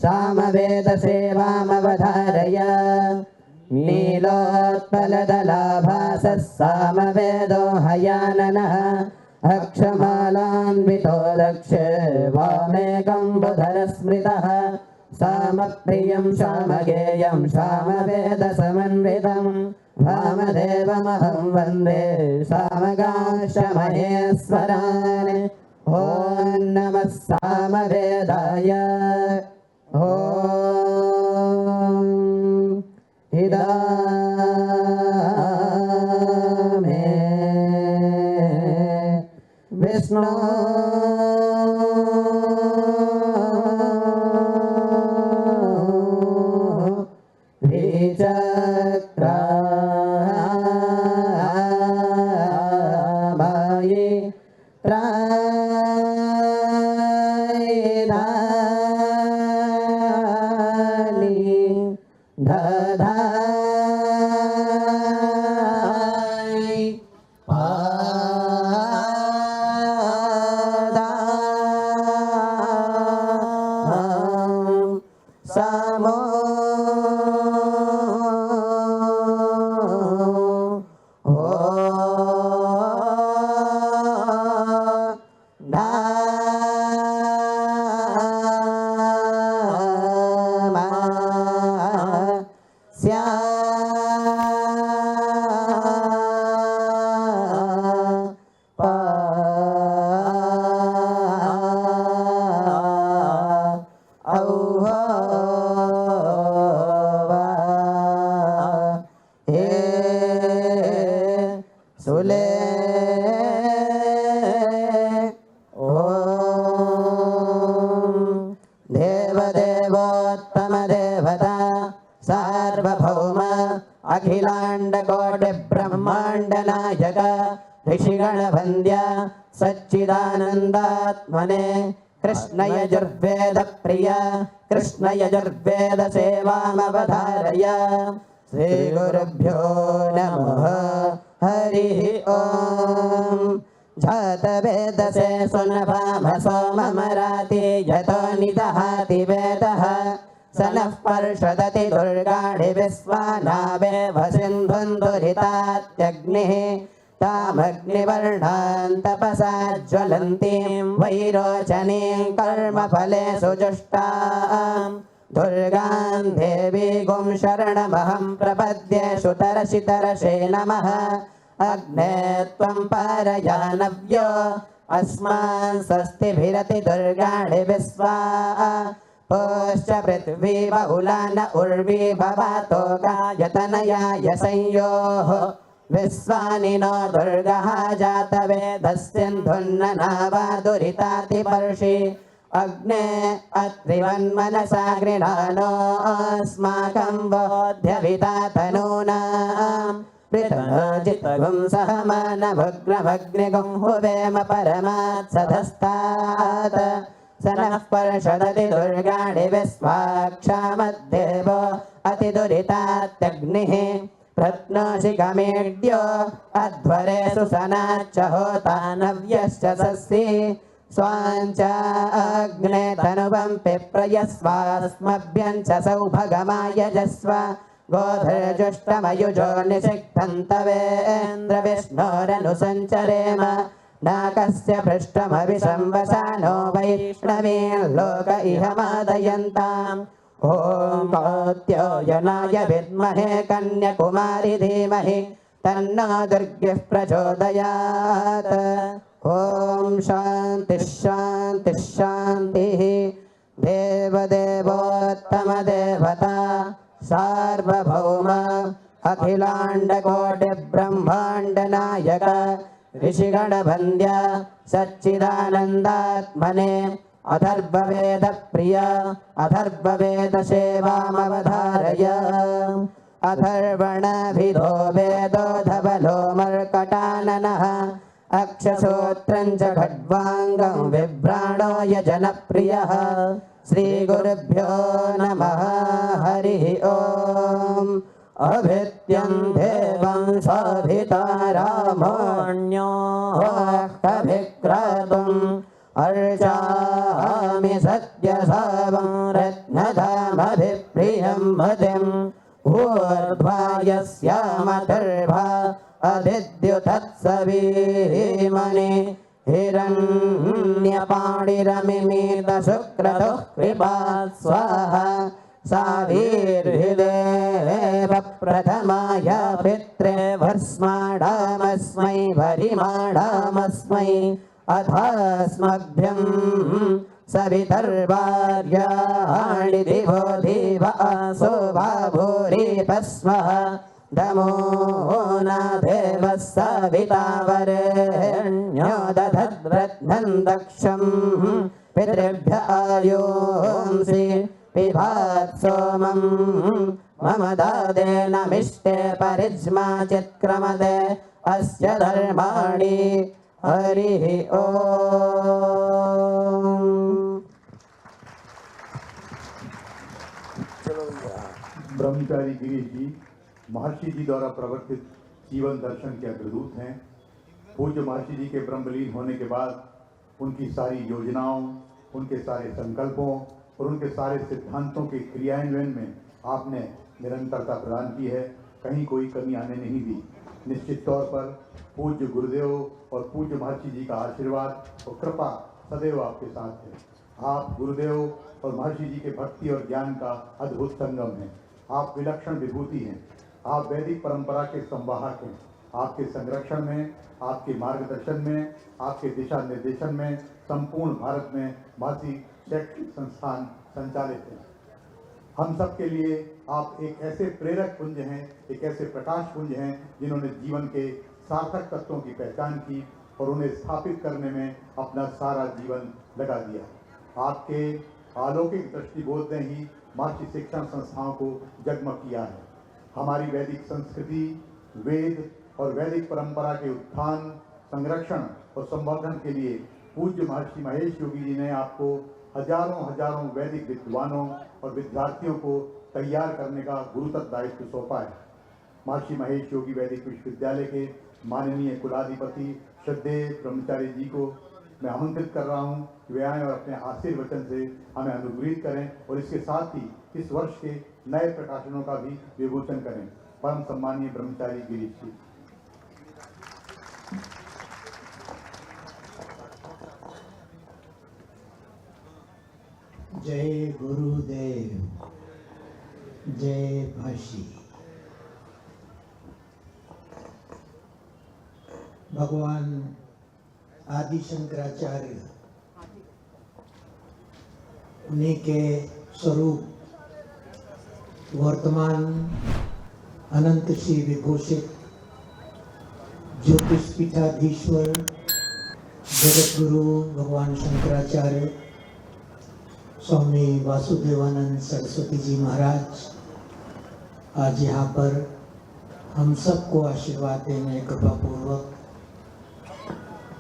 Speaker 4: सामवेदसेवामवधारय नीलोत्पलदलाभासः सामवेदो हयाननः अक्षमालान्वितो दक्षे वामेकं बुधरस्मृतः सामप्रियं सामगेयं सामवेदसमन्वितं वामदेवमहं वन्दे सामगाश्रमहेश्वरान् ॐ नमः सामवेदाय ॐ इदामे विष्णु चक्रामायि त्रायदानि दधाय पादां समो देवदेवोत्तमदेवता सार्वभौम अखिलाण्डकोटिब्रह्माण्डनायक ऋषिगणवन्द्य सच्चिदानन्दात्मने कृष्णयजुर्वेदप्रिय कृष्णयजुर्वेदसेवामवधारय श्रीगुरुभ्यो नमः हरिः ॐ जातवेदसे सुनभामसोममराति यतो निदहाति वेदः स नः पर्षदति दुर्गाणि विश्वानावेव सिन्धुन्दुरितात्यग्निः तामग्निवर्णां तपसा ज्वलन्तीं वैरोचनीं कर्मफलेषु जुष्टां दुर्गां देवीं शरणमहं प्रपद्ये सुतरसितरसे नमः अग्ने त्वं पारयानव्यो अस्मान् स्वस्तिभिरति दुर्गाणि विश्वा पोश्च पृथ्वी बहुला न उर्वी भवातो गायतनयाय संयोः विश्वानि नो दुर्गः जातवेदस्सिन्धुन्ननावा दुरितातिपर्षि अग्ने अत्रिवन्मनसा गृणानोऽस्माकं बोध्यविता तनूनाम् पृथजित्वं सहमानभग्नभग्निगुं हुवेम परमात् सधस्तात् स नः पर्षदति दुर्गाणि विश्वाक्षामद्देवो अतिदुरितात्यग्निः प्रत्नोषि गमेड्यो अध्वरेषु सनाच्च होतानव्यश्च सस्यि स्वाञ्च अग्ने तनुवं पिप्रयस्वास्मभ्यं च सौभगमायजस्व गोधर्जुष्टमयुजो निषिक्तन्तवेन्द्र विष्णोरनुसञ्चरेम नाकस्य पृष्ठमभिसंवसानो वैष्णवीर्लोक इह मादयन्ताम् ॐ कात्यायनाय विद्महे कन्याकुमारी धीमहि तन्नो दुर्गः प्रचोदयात् ॐ शान्तिः शान्तिः शान्तिः देवदेवोत्तमदेवता सार्वभौम अखिलाण्डकोटिब्रह्माण्डनायक ऋषिगणवन्द्य सच्चिदानन्दात्मने अथर्ववेदप्रिय अथर्ववेदसेवामवधारय अथर्वणभिधो वेदो धवलो मर्कटाननः अक्षसूत्रं च खड्वाङ्गं बिभ्राणो यजनप्रियः श्रीगुरुभ्यो नमः हरिः ओम् अभित्यं देवं शोभिता रामण्यो कभिक्रतुम् अर्चामि सत्यसावं रत्नधामभिप्रियं मतिम् ऊर्ध्वायस्यामतर्भा अधिद्युतत्सवीमणि हिरण्यपाणिरमिमीत शुक्रतुः कृपा स्वाहा सावीर्हृदेव प्रथमाय पित्रे भस्माडामस्मै भरिमाडामस्मै अथास्मभ्यं सवितर्वार्याणि दिवो दिवासो भाभूरिपस्मः दमो न देवः सविता वरेण्यो दधद्रत्नं दक्षं पितृभ्य आयोंसि पिबात् सोमं मम दादेन मिष्टे परिज्मा चित्क्रमदे अस्य धर्माणि हरिः ओम्।
Speaker 3: ब्रह्मचारी गिरीश जी महर्षि जी द्वारा प्रवर्तित जीवन दर्शन के अग्रदूत हैं। पूज्य महर्षि जी के ब्रह्मलीन होने के बाद उनकी सारी योजनाओं, उनके सारे संकल्पों और उनके सारे सिद्धांतों के क्रियान्वयन में आपने निरंतरता प्रदान की है, कहीं कोई कमी आने नहीं दी। निश्चित तौर पर पूज्य गुरुदेव और पूज्य महर्षि जी का आशीर्वाद और कृपा सदैव आपके साथ है। आप गुरुदेव और महर्षि जी के भक्ति और ज्ञान का अद्भुत संगम हैं। आप विलक्षण विभूति हैं। आप वैदिक परंपरा के संवाहक हैं। आपके संरक्षण में, आपके मार्गदर्शन में, आपके दिशा निर्देशन में संपूर्ण भारत में महर्षि शैक्षिक संस्थान संचालित हैं। हम सब के लिए आप एक ऐसे प्रेरक पुंज हैं, एक ऐसे प्रकाश पुंज हैं जिन्होंने जीवन के सार्थक तत्वों की पहचान की और उन्हें स्थापित करने में अपना सारा जीवन लगा दिया। आपके अलौकिक दृष्टिबोध ने ही महर्षि शिक्षण संस्थाओं को जगमग किया है। हमारी वैदिक संस्कृति, वेद और वैदिक परंपरा के उत्थान, संरक्षण और संवर्धन के लिए पूज्य महर्षि महेश योगी जी ने आपको हजारों वैदिक विद्वानों और विद्यार्थियों को तैयार करने का गुरुतर दायित्व सौंपा है। महर्षि महेश योगी वैदिक विश्वविद्यालय के माननीय कुलाधिपति श्रद्धेय ब्रह्मचारी जी को मैं आमंत्रित कर रहा हूं कि वे आएं और अपने आशीर्वचन से हमें अनुग्रहित करें और इसके साथ ही इस वर्ष के नए प्रकाशनों का भी विमोचन करें। परम सम्मानीय ब्रह्मचारी गिरीश जी।
Speaker 7: जय गुरुदेव, जय महर्षि। भगवान आदि शंकराचार्य उन्हीं के स्वरूप वर्तमान अनंत श्री विभूषित ज्योतिष पीठाधीश्वर जगत गुरु भगवान शंकराचार्य स्वामी वासुदेवानंद सरस्वती जी महाराज आज यहाँ पर हम सबको आशीर्वाद देने कृपापूर्वक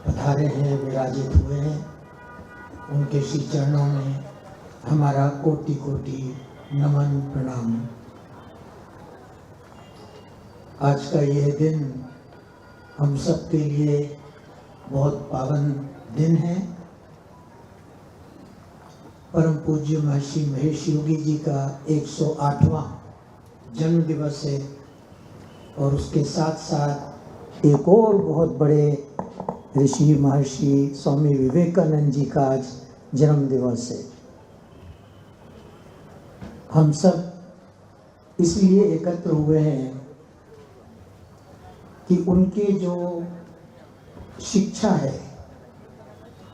Speaker 7: पधारे हैं, विराजित हुए हैं। उनके श्री चरणों में हमारा कोटि कोटि नमन प्रणाम। आज का यह दिन हम सब के लिए बहुत पावन दिन है। परम पूज्य महर्षि महेश योगी जी का 108वां जन्म दिवस है और उसके साथ साथ एक और बहुत बड़े ऋषि महर्षि स्वामी विवेकानंद जी का आज जन्म दिवस है। हम सब इसलिए एकत्र हुए हैं कि उनके जो शिक्षा है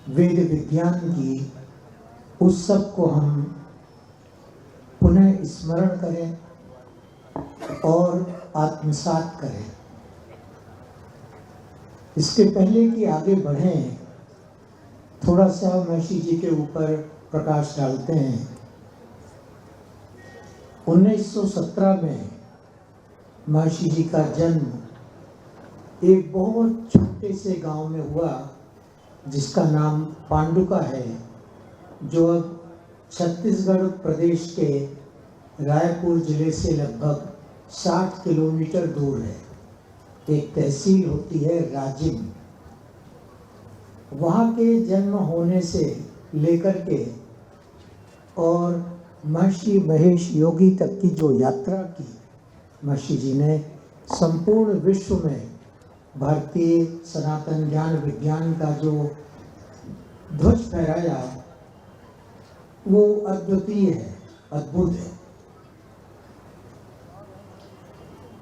Speaker 7: वेद विज्ञान की, उस सब को हम पुनः स्मरण करें और आत्मसात करें। इसके पहले कि आगे बढ़ें, थोड़ा सा महर्षि जी के ऊपर प्रकाश डालते हैं। 1917 में महर्षि जी का जन्म एक बहुत छोटे से गांव में हुआ जिसका नाम पांडुका है, जो अब छत्तीसगढ़ प्रदेश के रायपुर जिले से लगभग 60 किलोमीटर दूर है। एक तहसील होती है राजिम। वहाँ के जन्म होने से लेकर के और महर्षि महेश योगी तक की जो यात्रा की महर्षि जी ने, संपूर्ण विश्व में भारतीय सनातन ज्ञान विज्ञान का जो ध्वज फहराया, वो अद्वितीय है, अद्भुत है।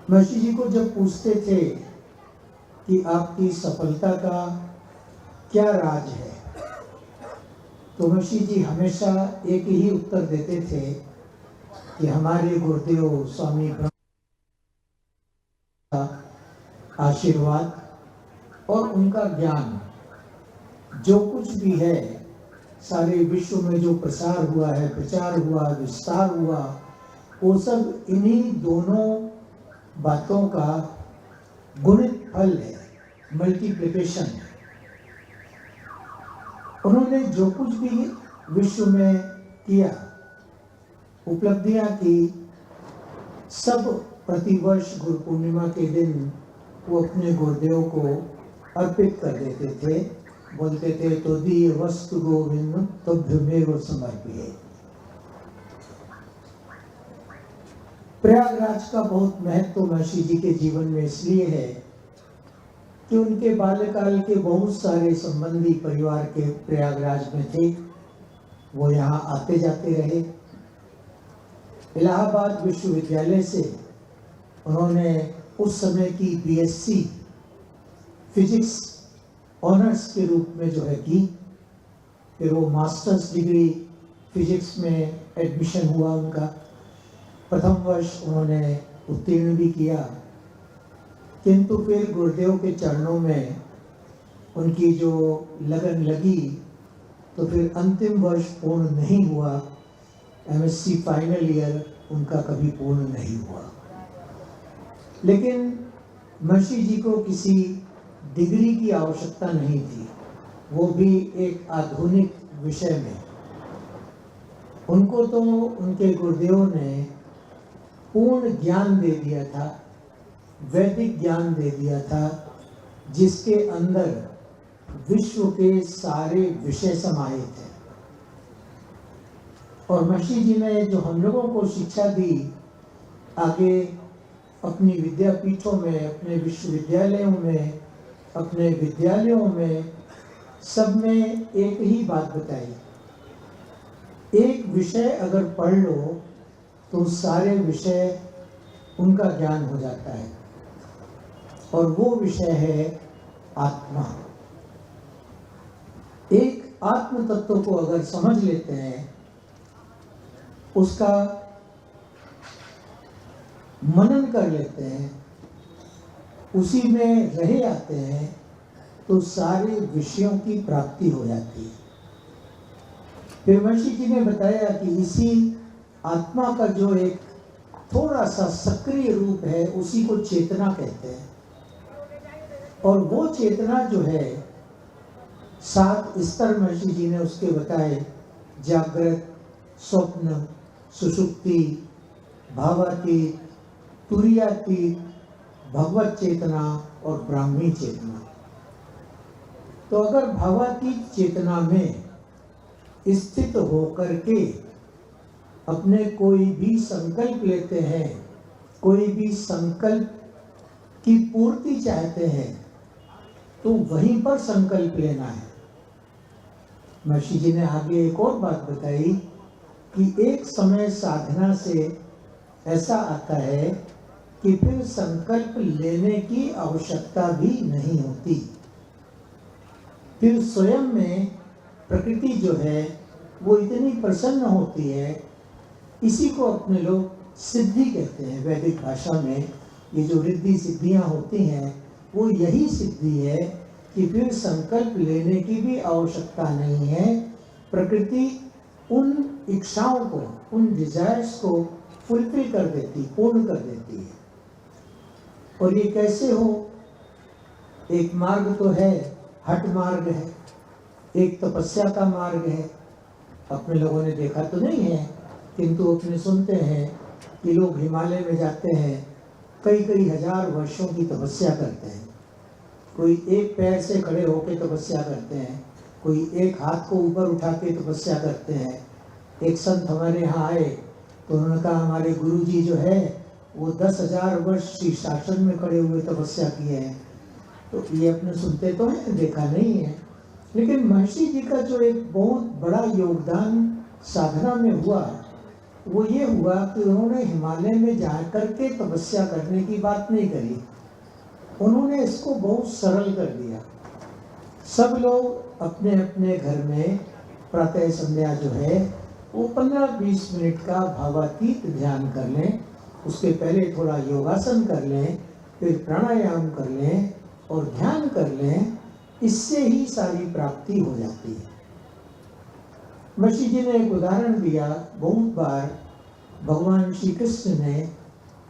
Speaker 7: महर्षि जी को जब पूछते थे कि आपकी सफलता का क्या राज है, तो महर्षि जी हमेशा एक ही उत्तर देते थे कि हमारे गुरुदेव स्वामी ब्रह्म का आशीर्वाद और उनका ज्ञान, जो कुछ भी है सारे विश्व में जो प्रसार हुआ है, प्रचार हुआ, विस्तार हुआ, वो सब इन्हीं दोनों बातों का गुणित फल है, मल्टीप्लिकेशन है। उन्होंने जो कुछ भी विश्व में किया, उपलब्धियां की, सब प्रतिवर्ष गुरु पूर्णिमा के दिन वो अपने गुरुदेव को अर्पित कर देते थे। बोलते थे तो दीय वस्तु गोविंद तुभ्यमेव समर्प्ये। प्रयागराज का बहुत महत्व महर्षि जी के जीवन में इसलिए है कि उनके बाल्यकाल के बहुत सारे संबंधी परिवार के प्रयागराज में थे। वो यहाँ आते जाते रहे। इलाहाबाद विश्वविद्यालय से उन्होंने उस समय की बीएससी फिजिक्स ऑनर्स के रूप में जो है की। फिर वो मास्टर्स डिग्री फिजिक्स में एडमिशन हुआ उनका। प्रथम वर्ष उन्होंने उत्तीर्ण भी किया, किंतु फिर गुरुदेव के चरणों में उनकी जो लगन लगी, तो फिर अंतिम वर्ष पूर्ण नहीं हुआ। एमएससी फाइनल ईयर उनका कभी पूर्ण नहीं हुआ। लेकिन महर्षि जी को किसी डिग्री की आवश्यकता नहीं थी, वो भी एक आधुनिक विषय में। उनको तो उनके गुरुदेव ने पूर्ण ज्ञान दे दिया था, वैदिक ज्ञान दे दिया था, जिसके अंदर विश्व के सारे विषय समाहित हैं। और महर्षि जी ने जो हम लोगों को शिक्षा दी, आगे अपनी विद्यापीठों में, अपने विश्वविद्यालयों में, अपने विद्यालयों में, सब में एक ही बात बताई। एक विषय अगर पढ़ लो तो सारे विषय उनका ज्ञान हो जाता है, और वो विषय है आत्मा। एक आत्म तत्व को अगर समझ लेते हैं, उसका मनन कर लेते हैं, उसी में रहे आते हैं, तो सारे विषयों की प्राप्ति हो जाती है। फिर महर्षि जी ने बताया कि इसी आत्मा का जो एक थोड़ा सा सक्रिय रूप है, उसी को चेतना कहते हैं। और वो चेतना जो है, 7 स्तर महर्षि जी ने उसके बताए: जागृत, स्वप्न, सुषुप्ति, भावातीत, तुरीयातीत, भगवत चेतना और ब्राह्मी चेतना। तो अगर भावातीत चेतना में स्थित होकर के अपने कोई भी संकल्प लेते हैं, कोई भी संकल्प की पूर्ति चाहते हैं तो वहीं पर संकल्प लेना है। महर्षि जी ने आगे एक और बात बताई कि एक समय साधना से ऐसा आता है कि फिर संकल्प लेने की आवश्यकता भी नहीं होती। फिर स्वयं में प्रकृति जो है वो इतनी प्रसन्न होती है, इसी को अपने लोग सिद्धि कहते हैं। वैदिक भाषा में ये जो रिद्धि सिद्धियां होती हैं वो यही सिद्धि है कि फिर संकल्प लेने की भी आवश्यकता नहीं है। प्रकृति उन इच्छाओं को, उन डिजायर्स को फुलफिल कर देती, पूर्ण कर देती है। और ये कैसे हो? एक मार्ग तो है, हठ मार्ग है, एक तपस्या का मार्ग है। अपने लोगों ने देखा तो नहीं है, किंतु अपने सुनते हैं कि लोग हिमालय में जाते हैं, कई कई हजार वर्षों की तपस्या करते हैं। कोई एक पैर से खड़े होकर तपस्या करते हैं, कोई एक हाथ को ऊपर उठा के तपस्या करते हैं। एक संत हमारे यहाँ आए तो उन्होंने कहा हमारे गुरुजी जो है वो 10,000 वर्ष शीर्षासन में खड़े हुए तपस्या किए हैं। तो ये अपने सुनते तो हैं, देखा नहीं है, लेकिन महर्षि जी का जो एक बहुत बड़ा योगदान साधना में हुआ वो ये हुआ कि उन्होंने हिमालय में जा करके तपस्या करने की बात नहीं करी, उन्होंने इसको बहुत सरल कर दिया। सब लोग अपने अपने घर में प्रातः संध्या जो है वो 15-20 मिनट का भावातीत ध्यान कर लें, उसके पहले थोड़ा योगासन कर लें, फिर प्राणायाम कर लें और ध्यान कर लें। इससे ही सारी प्राप्ति हो जाती है। महर्षि जी ने एक उदाहरण दिया, बहुत बार भगवान श्री कृष्ण ने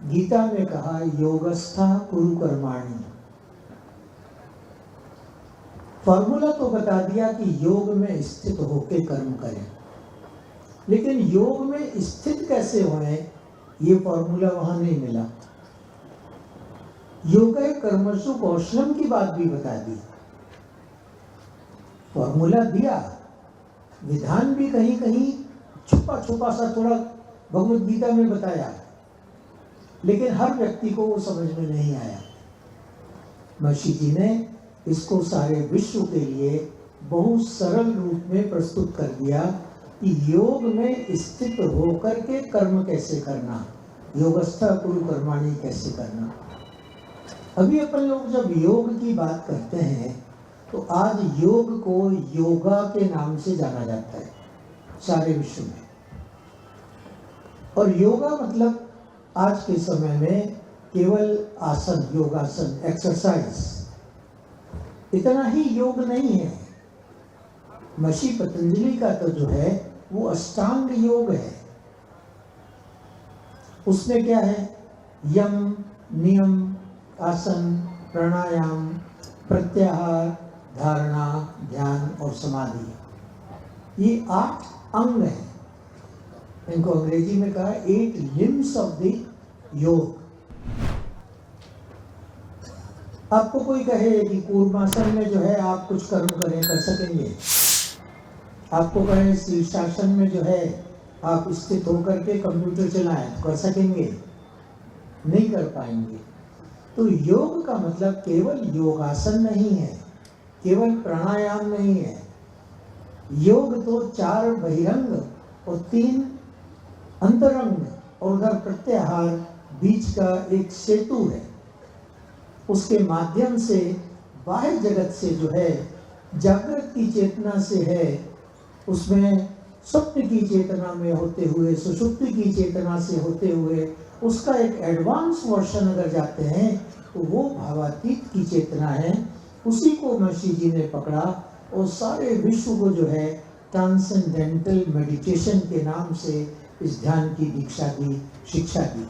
Speaker 7: गीता में कहा योगस्था कुरु कर्माणि। फॉर्मूला तो बता दिया कि योग में स्थित होकर कर्म करें, लेकिन योग में स्थित कैसे होए ये फॉर्मूला वहां नहीं मिला। योग कर्मसु कौशलम की बात भी बता दी, फॉर्मूला दिया, विधान भी कहीं कहीं छुपा छुपा सा थोड़ा भगवत गीता में बताया, लेकिन हर व्यक्ति को वो समझ में नहीं आया। महर्षि जी ने इसको सारे विश्व के लिए बहुत सरल रूप में प्रस्तुत कर दिया कि योग में स्थित होकर के कर्म कैसे करना, योगस्था कुरु कर्माणि कैसे करना। अभी अपन लोग जब योग की बात करते हैं तो आज योग को योगा के नाम से जाना जाता है सारे विश्व में। और योगा मतलब आज के समय में केवल आसन, योगासन, एक्सरसाइज, इतना ही योग नहीं है। महर्षि पतंजलि का तो जो है वो अष्टांग योग है। उसमें क्या है? यम, नियम, आसन, प्राणायाम, प्रत्याहार, धारणा, ध्यान और समाधि, ये 8 अंग हैं। इनको अंग्रेजी में कहा 8 लिम्स ऑफ द योग। आपको कोई कहे कि कूर्मासन में जो है आप कुछ कर्म करें, कर सकेंगे? आपको कहे शीर्षासन में जो है आप स्थित होकर के कंप्यूटर चलाएं, कर सकेंगे? नहीं कर पाएंगे। तो योग का मतलब केवल योगासन नहीं है, केवल प्राणायाम नहीं है। योग तो 4 बहिरंग और 3 अंतरंग और उधर प्रत्याहार बीच का एक सेतु है। उसके माध्यम से बाह्य जगत से जो है जागृत की चेतना से है, उसमें स्वप्न की चेतना में होते हुए, सुषुप्ति की चेतना से होते हुए उसका एक एडवांस वर्जन अगर जाते हैं तो वो भावातीत की चेतना है। उसी को महर्षि जी ने पकड़ा और सारे विश्व को जो है ट्रांसेंडेंटल मेडिटेशन के नाम से इस ध्यान की दीक्षा दी, शिक्षा दी।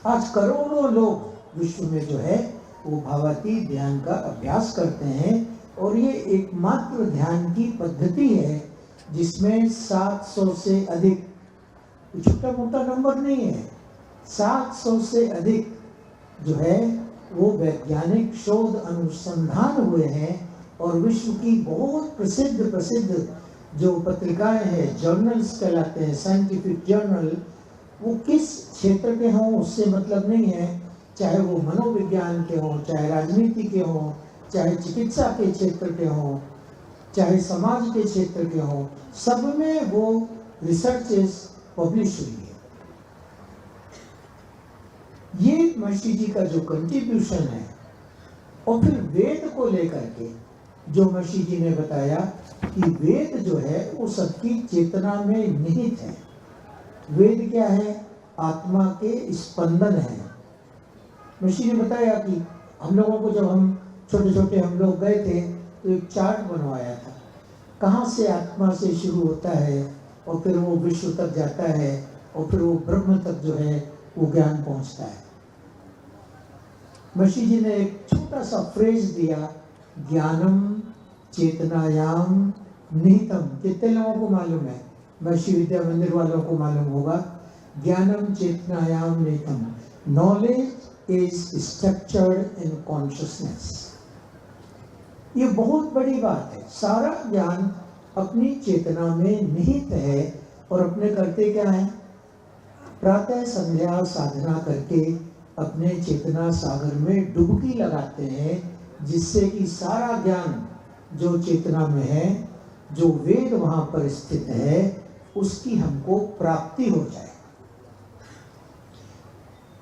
Speaker 7: आज करोड़ों लोग विश्व में जो है वो भावातीत ध्यान का अभ्यास करते हैं और ये एकमात्र ध्यान की पद्धति है जिसमें 700 से अधिक, छोटा मोटा नंबर नहीं है, 700 से अधिक जो है वो वैज्ञानिक शोध अनुसंधान हुए हैं। और विश्व की बहुत प्रसिद्ध जो पत्रिकाएं हैं, जर्नल्स कहलाते हैं, साइंटिफिक जर्नल, वो किस क्षेत्र के हों उससे मतलब नहीं है, चाहे वो मनोविज्ञान के हों, चाहे राजनीति के हों, चाहे चिकित्सा के क्षेत्र के हों, चाहे समाज के क्षेत्र के हों, सब में वो रिसर्चेस पब्लिश हुई है। ये महर्षि जी का जो कंट्रीब्यूशन है, और फिर वेद को लेकर के जो महर्षि जी ने बताया कि वेद जो है वो सबकी चेतना में निहित है। वेद क्या है? आत्मा के स्पंदन है। महर्षि ने बताया कि हम लोगों को जब हम छोटे हम लोग गए थे तो एक चार्ट बनवाया था, कहाँ से आत्मा से शुरू होता है और फिर वो विश्व तक जाता है और फिर वो ब्रह्म तक जो है वो ज्ञान पहुंचता है। महर्षि जी ने एक छोटा सा फ्रेज दिया, ज्ञानम चेतनायाम निहितम। कितने लोगों को मालूम है? महर्षि विद्या मंदिर वालों को मालूम होगा। ज्ञानम चेतनायाम निहितम, knowledge is structured in consciousness. ये बहुत बड़ी बात है। सारा ज्ञान अपनी चेतना में निहित है और अपने करते क्या है? प्रातः संध्या साधना करके अपने चेतना सागर में डुबकी लगाते हैं, जिससे कि सारा ज्ञान जो चेतना में है, जो वेद वहां पर स्थित है, उसकी हमको प्राप्ति हो जाए।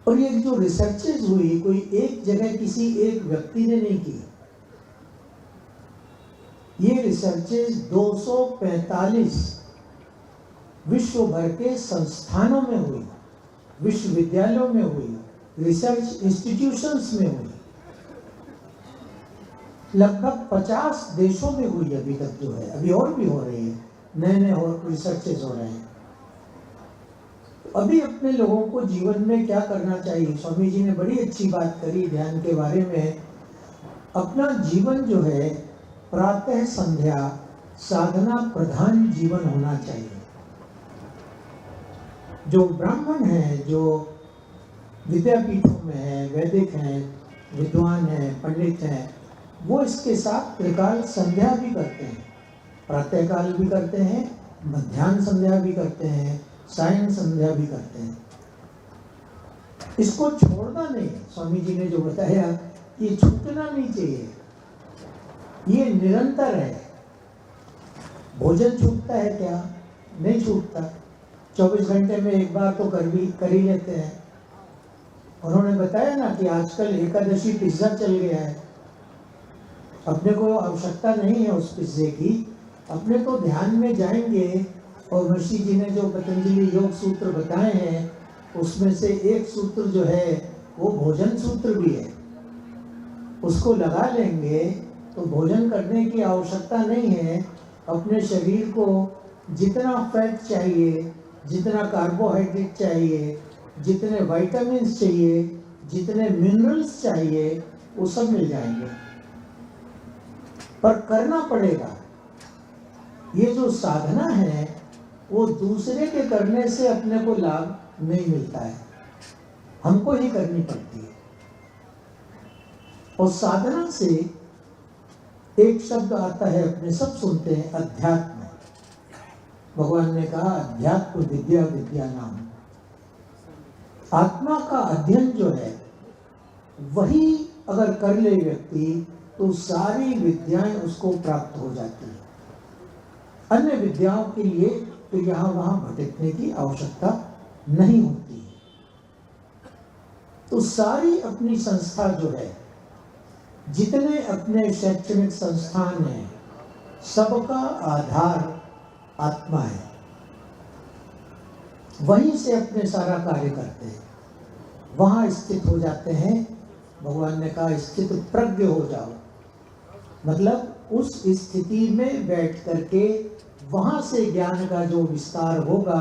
Speaker 7: और ये जो रिसर्चेस हुई, कोई एक जगह किसी एक व्यक्ति ने नहीं की। ये रिसर्चेस 245 विश्व भर के संस्थानों में हुई, विश्वविद्यालयों में हुई, रिसर्च इंस्टीट्यूशंस में हुई, लगभग 50 देशों में हुई अभी तक जो है। अभी और भी हो रही है, नए और रिसर्चेस हो रहे हैं। अभी अपने लोगों को जीवन में क्या करना चाहिए? स्वामी जी ने बड़ी अच्छी बात करी ध्यान के बारे में। अपना जीवन जो है प्रातः संध्या साधना प्रधान जीवन होना चाहिए। जो ब्राह्मण है, जो विद्यापीठों में है, वैदिक हैं, विद्वान हैं, पंडित हैं, वो इसके साथ त्रिकाल संध्या भी करते हैं, प्रातःकाल भी करते हैं, मध्याह्न संध्या भी करते हैं, सायं संध्या भी करते हैं। इसको छोड़ना नहीं। स्वामी जी ने जो बताया ये छूटना नहीं चाहिए, ये निरंतर है। भोजन छूटता है क्या? नहीं छूटता। 24 घंटे में एक बार तो कर ही लेते हैं। उन्होंने बताया ना कि आजकल एकादशी पिज्जा चल गया है। अपने को आवश्यकता नहीं है उस पिज्जे की, अपने तो ध्यान में जाएंगे। और महर्षि जी ने जो पतंजलि योग सूत्र बताए हैं, उसमें से एक सूत्र जो है वो भोजन सूत्र भी है। उसको लगा लेंगे तो भोजन करने की आवश्यकता नहीं है। अपने शरीर को जितना फैट चाहिए, जितना कार्बोहाइड्रेट चाहिए, जितने विटामिन्स चाहिए, जितने मिनरल्स चाहिए, वो सब मिल जाएंगे। पर करना पड़ेगा। ये जो साधना है वो दूसरे के करने से अपने को लाभ नहीं मिलता है, हमको ही करनी पड़ती है। और साधना से एक शब्द आता है, अपने सब सुनते हैं, अध्यात्म। भगवान ने कहा अध्यात्म विद्या विद्या नाम। आत्मा का अध्ययन जो है वही अगर कर ले व्यक्ति तो सारी विद्याएं उसको प्राप्त हो जाती है। अन्य विद्याओं के लिए तो यहाँ वहाँ भटकने की आवश्यकता नहीं होती है। तो सारी अपनी संस्था जो है, जितने अपने शैक्षणिक संस्थान हैं, सबका आधार आत्मा है। वहीं से अपने सारा कार्य करते हैं, वहां स्थित हो जाते हैं। भगवान ने कहा स्थित प्रज्ञ हो जाओ, मतलब उस स्थिति में बैठ करके वहां से ज्ञान का जो विस्तार होगा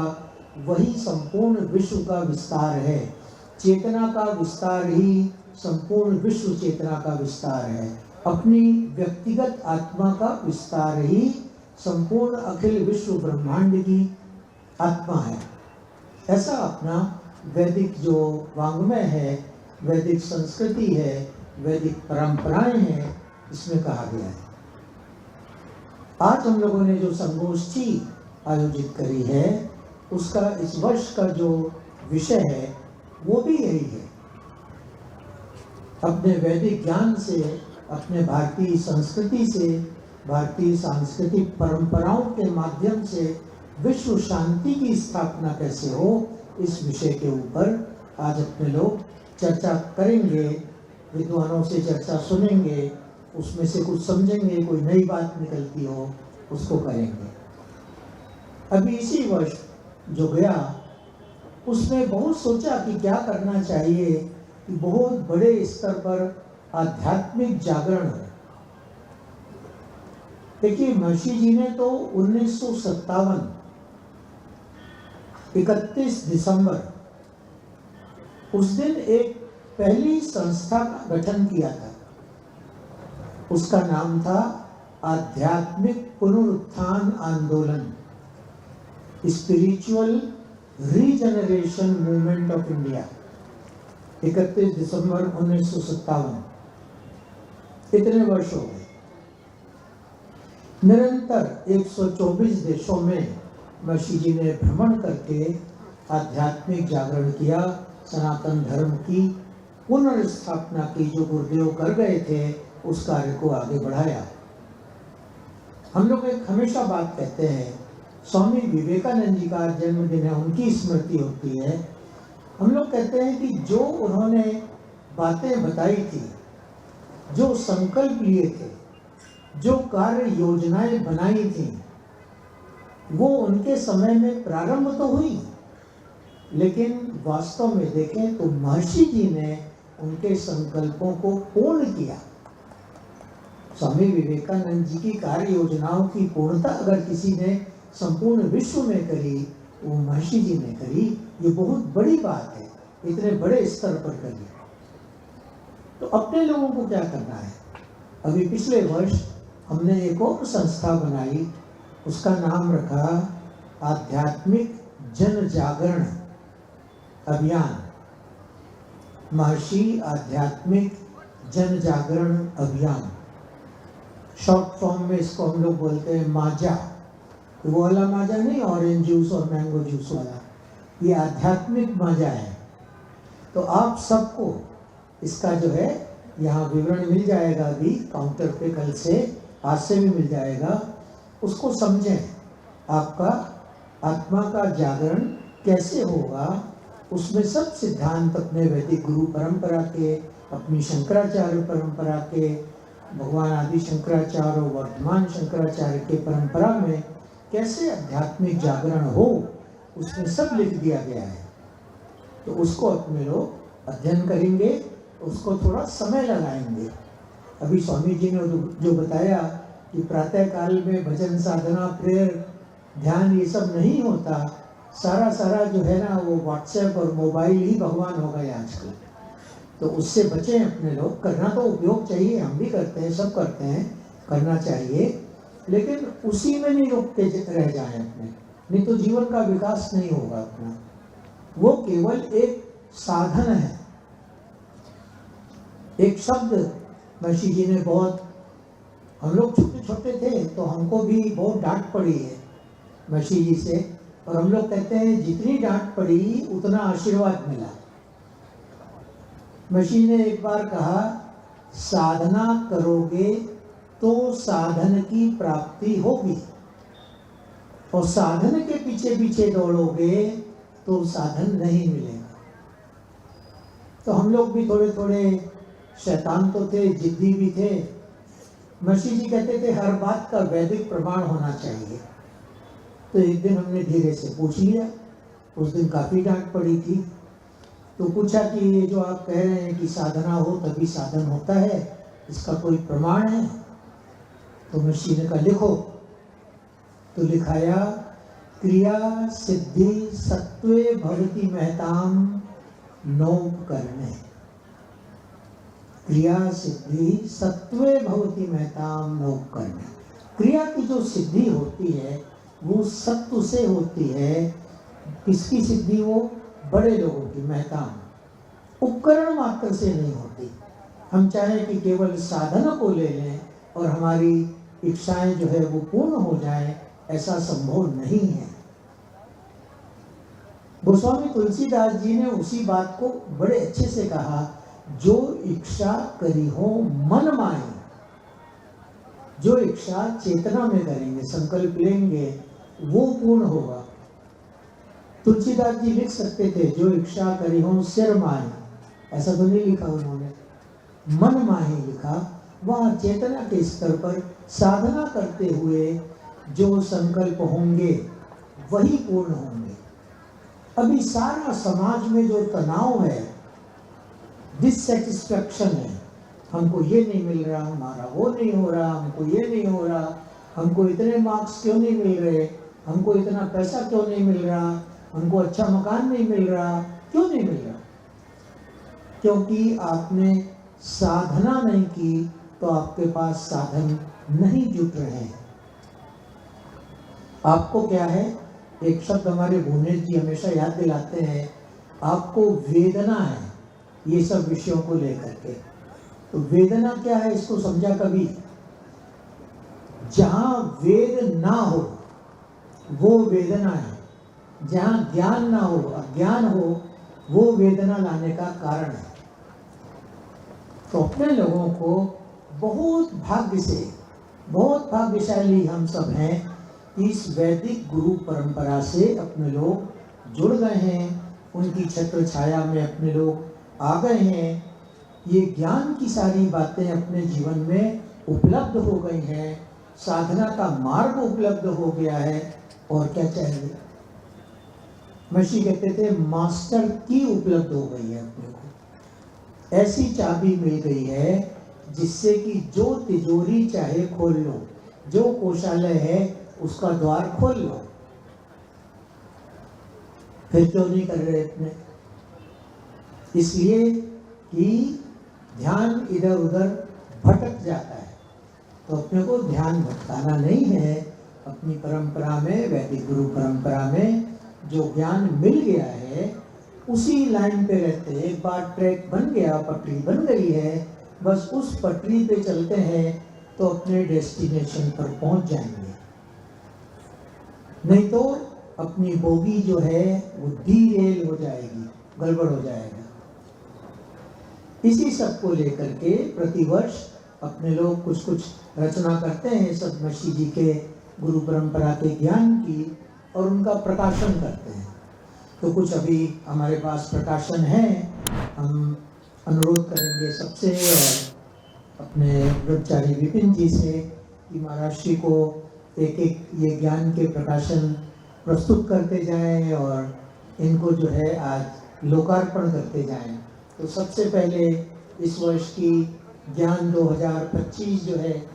Speaker 7: वही संपूर्ण विश्व का विस्तार है। चेतना का विस्तार ही संपूर्ण विश्व चेतना का विस्तार है। अपनी व्यक्तिगत आत्मा का विस्तार ही संपूर्ण अखिल विश्व ब्रह्मांड की आत्मा है। ऐसा अपना वैदिक जो वांग्मय है, वैदिक संस्कृति है, वैदिक परंपराएं हैं, इसमें कहा गया है। आज हम लोगों ने जो संगोष्ठी आयोजित करी है, उसका इस वर्ष का जो विषय है वो भी यही है। अपने वैदिक ज्ञान से, अपने भारतीय संस्कृति से, भारतीय सांस्कृतिक परंपराओं के माध्यम से विश्व शांति की स्थापना कैसे हो, इस विषय के ऊपर आज अपने लोग चर्चा करेंगे। विद्वानों से चर्चा सुनेंगे, उसमें से कुछ समझेंगे, कोई नई बात निकलती हो उसको करेंगे। अभी इसी वर्ष जो गया उसमें बहुत सोचा कि क्या करना चाहिए कि बहुत बड़े स्तर पर आध्यात्मिक जागरण हो। देखिए, महर्षि जी ने तो 1957 31 दिसंबर उस दिन एक पहली संस्था का गठन किया था। उसका नाम था आध्यात्मिक पुनरुत्थान आंदोलन, spiritual regeneration movement of India. 31 दिसंबर 1957, इतने वर्ष हो गए। निरंतर 124 देशों में महर्षि जी ने भ्रमण करके आध्यात्मिक जागरण किया, सनातन धर्म की पुनर्स्थापना की, जो गुरुदेव कर गए थे उस कार्य को आगे बढ़ाया। हम लोग एक हमेशा बात कहते हैं, स्वामी विवेकानंद जी का जन्मदिन है, उनकी स्मृति होती है। हम लोग कहते हैं कि जो उन्होंने बातें बताई थी, जो संकल्प लिए थे, जो कार्य योजनाएं बनाई थी, वो उनके समय में प्रारंभ तो हुई, लेकिन वास्तव में देखें तो महर्षि जी ने उनके संकल्पों को पूर्ण किया। स्वामी विवेकानंद जी की कार्य योजनाओं की पूर्णता अगर किसी ने संपूर्ण विश्व में करी, वो महर्षि जी ने करी। ये बहुत बड़ी बात है, इतने बड़े स्तर पर करी। तो अपने लोगों को क्या करना है? अभी पिछले वर्ष हमने एक और संस्था बनाई, उसका नाम रखा आध्यात्मिक जन जागरण अभियान, महर्षि आध्यात्मिक जन जागरण अभियान। शॉर्ट फॉर्म में इसको हम लोग बोलते हैं माजा। वो वाला माजा नहीं, ऑरेंज जूस और मैंगो जूस वाला, ये आध्यात्मिक माजा है। तो आप सबको इसका जो है यहाँ विवरण मिल जाएगा, अभी काउंटर पे कल से, आज से भी मिल जाएगा। उसको समझें, आपका आत्मा का जागरण कैसे होगा, उसमें सब सिद्धांत अपने वैदिक गुरु परंपरा के, अपनी शंकराचार्य परंपरा के, भगवान आदि शंकराचार्य और वर्तमान शंकराचार्य के परंपरा में कैसे आध्यात्मिक जागरण हो, उसमें सब लिख दिया गया है। तो उसको अपने लोग अध्ययन करेंगे, उसको थोड़ा समय लगाएंगे। अभी स्वामी जी ने जो बताया कि प्रातः काल में भजन साधना, प्रेयर, ध्यान ये सब नहीं होता, सारा जो है ना वो व्हाट्सएप और मोबाइल ही भगवान हो गए आजकल। तो उससे बचें अपने लोग। करना तो उपयोग चाहिए, हम भी करते हैं, सब करते हैं, करना चाहिए, लेकिन उसी में नहीं रुकते रह जाएं अपने, नहीं तो जीवन का विकास नहीं होगा अपना। वो केवल एक साधन है। एक शब्द महर्षि जी ने बहुत, हम लोग छोटे छोटे थे तो हमको भी बहुत डांट पड़ी है महर्षि जी से, और हम लोग कहते हैं जितनी डांट पड़ी उतना आशीर्वाद मिला। महर्षि ने एक बार कहा, साधना करोगे तो साधन की प्राप्ति होगी, और साधन के पीछे पीछे दौड़ोगे तो साधन नहीं मिलेगा। तो हम लोग भी थोड़े थोड़े शैतान तो थे, जिद्दी भी थे। महर्षि जी कहते थे हर बात का वैदिक प्रमाण होना चाहिए। तो एक दिन हमने धीरे से पूछ लिया, उस दिन काफ़ी डांट पड़ी थी। तो पूछा कि ये जो आप कह रहे हैं कि साधना हो तभी साधन होता है, इसका कोई प्रमाण है? तो महर्षि ने कहा लिखो। तो लिखाया, क्रिया सिद्धि सत्वे भवति महताम नौपकरणे। क्रिया सिद्धि सत्वे भवति महताम नौपकरणे। क्रिया की जो सिद्धि होती है वो सत्व से होती है। किसकी सिद्धि? वो बड़े लोगों की, महताम। उपकरण मात्र से नहीं होती। हम चाहें कि केवल साधन को ले लें और हमारी इच्छाएं जो है वो पूर्ण हो जाएं, ऐसा संभव नहीं है। गोस्वामी तुलसीदास जी ने उसी बात को बड़े अच्छे से कहा, जो इच्छा करी हो मन माए। जो इच्छा चेतना में करेंगे, संकल्प लेंगे, वो पूर्ण होगा। तुलसीदास जी लिख सकते थे, जो इच्छा करी हो सिर माए, ऐसा तो नहीं लिखा उन्होंने, मन माहे लिखा। वह चेतना के स्तर पर साधना करते हुए जो संकल्प होंगे वही पूर्ण होंगे। अभी सारा समाज में जो तनाव है, डिससेटिस्फैक्शन है, हमको ये नहीं मिल रहा, हमारा वो नहीं हो रहा, हमको ये नहीं हो रहा, हमको इतने मार्क्स क्यों नहीं मिल रहे, हमको इतना पैसा क्यों नहीं मिल रहा, हमको अच्छा मकान नहीं मिल रहा, क्यों नहीं मिल रहा? क्योंकि आपने साधना नहीं की, तो आपके पास साधन नहीं जुट रहे हैं। आपको क्या है, एक शब्द हमारे भुवनेश जी हमेशा याद दिलाते हैं, आपको वेदना है ये सब विषयों को लेकर के। तो वेदना क्या है, इसको समझा कभी? जहां वेद ना हो वो वेदना है, जहां ज्ञान ना हो, अज्ञान हो, वो वेदना लाने का कारण है। तो अपने लोगों को बहुत भाग्य से, बहुत भाग्यशाली हम सब हैं, इस वैदिक गुरु परंपरा से अपने लोग जुड़ गए हैं, उनकी छत्र छाया में अपने लोग आ गए हैं। ये ज्ञान की सारी बातें अपने जीवन में उपलब्ध हो गई हैं, साधना का मार्ग उपलब्ध हो गया है, और क्या चाहिए? महर्षि कहते थे, मास्टर की उपलब्ध हो गई है अपने को। ऐसी चाबी मिल गई है जिससे कि जो तिजोरी चाहे खोल लो, जो कोषालय है उसका द्वार खोल लो। फिर क्यों नहीं कर रहे अपने? इसलिए कि ध्यान इधर उधर भटक जाता है। तो अपने को ध्यान भटकाना नहीं है। अपनी परंपरा में, वैदिक गुरु परंपरा में जो ज्ञान मिल गया है उसी लाइन पे रहते हैं। एक बार ट्रैक बन गया, पटरी बन गई है, बस उस पटरी पे चलते हैं तो अपने डेस्टिनेशन पर पहुंच जाएंगे। नहीं तो अपनी बोगी जो है वो डीरेल हो जाएगी, गड़बड़ हो जाएगा। इसी सब को लेकर के प्रतिवर्ष अपने लोग कुछ कुछ रचना करते हैं, सब महर्षि जी के गुरु परंपरा के ज्ञान की, और उनका प्रकाशन करते हैं। तो कुछ अभी हमारे पास प्रकाशन है, हम अनुरोध करेंगे सबसे और अपने ब्रह्मचारी विपिन जी से कि महाराज श्री को एक एक ये ज्ञान के प्रकाशन प्रस्तुत करते जाएं और इनको जो है आज लोकार्पण करते जाएं। तो सबसे पहले इस वर्ष की ज्ञान 2025 जो है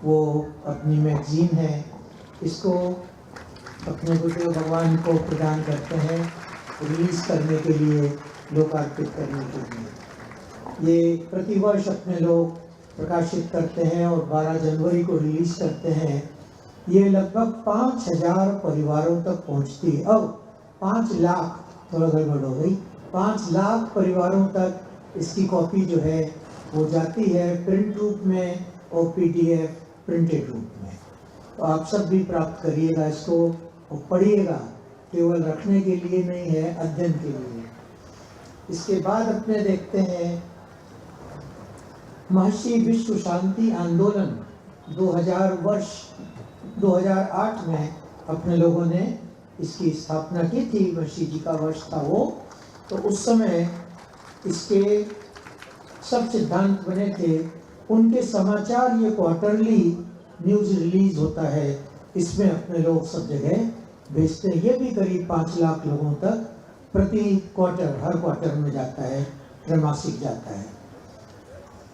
Speaker 7: वो अपनी मैगजीन है, इसको अपने गुरुदेव भगवान को प्रदान करते हैं रिलीज करने के लिए, लोकार्पित करने के लिए। ये प्रतिवर्ष अपने लोग प्रकाशित करते हैं और 12 जनवरी को रिलीज करते हैं। ये लगभग 5000 परिवारों तक पहुंचती है। अब 5 लाख, थोड़ा गड़बड़ हो गई, 5 लाख परिवारों तक इसकी कॉपी जो है वो जाती है, प्रिंट रूप में और PDF प्रिंटेड रूप में। तो आप सब भी प्राप्त करिएगा इसको और पढ़िएगा, केवल रखने के लिए नहीं है, अध्ययन के लिए। इसके बाद अपने देखते हैं महर्षि विश्व शांति आंदोलन 2008 में अपने लोगों ने इसकी स्थापना की थी, महर्षि जी का वर्ष था वो। तो उस समय इसके सब सिद्धांत बने थे, उनके समाचार ये क्वार्टरली न्यूज़ रिलीज होता है, इसमें अपने लोग सब जगह भेजते हैं। ये भी करीब 5 लाख लोगों तक प्रति क्वार्टर, हर क्वार्टर में जाता है, त्रैमासिक जाता है।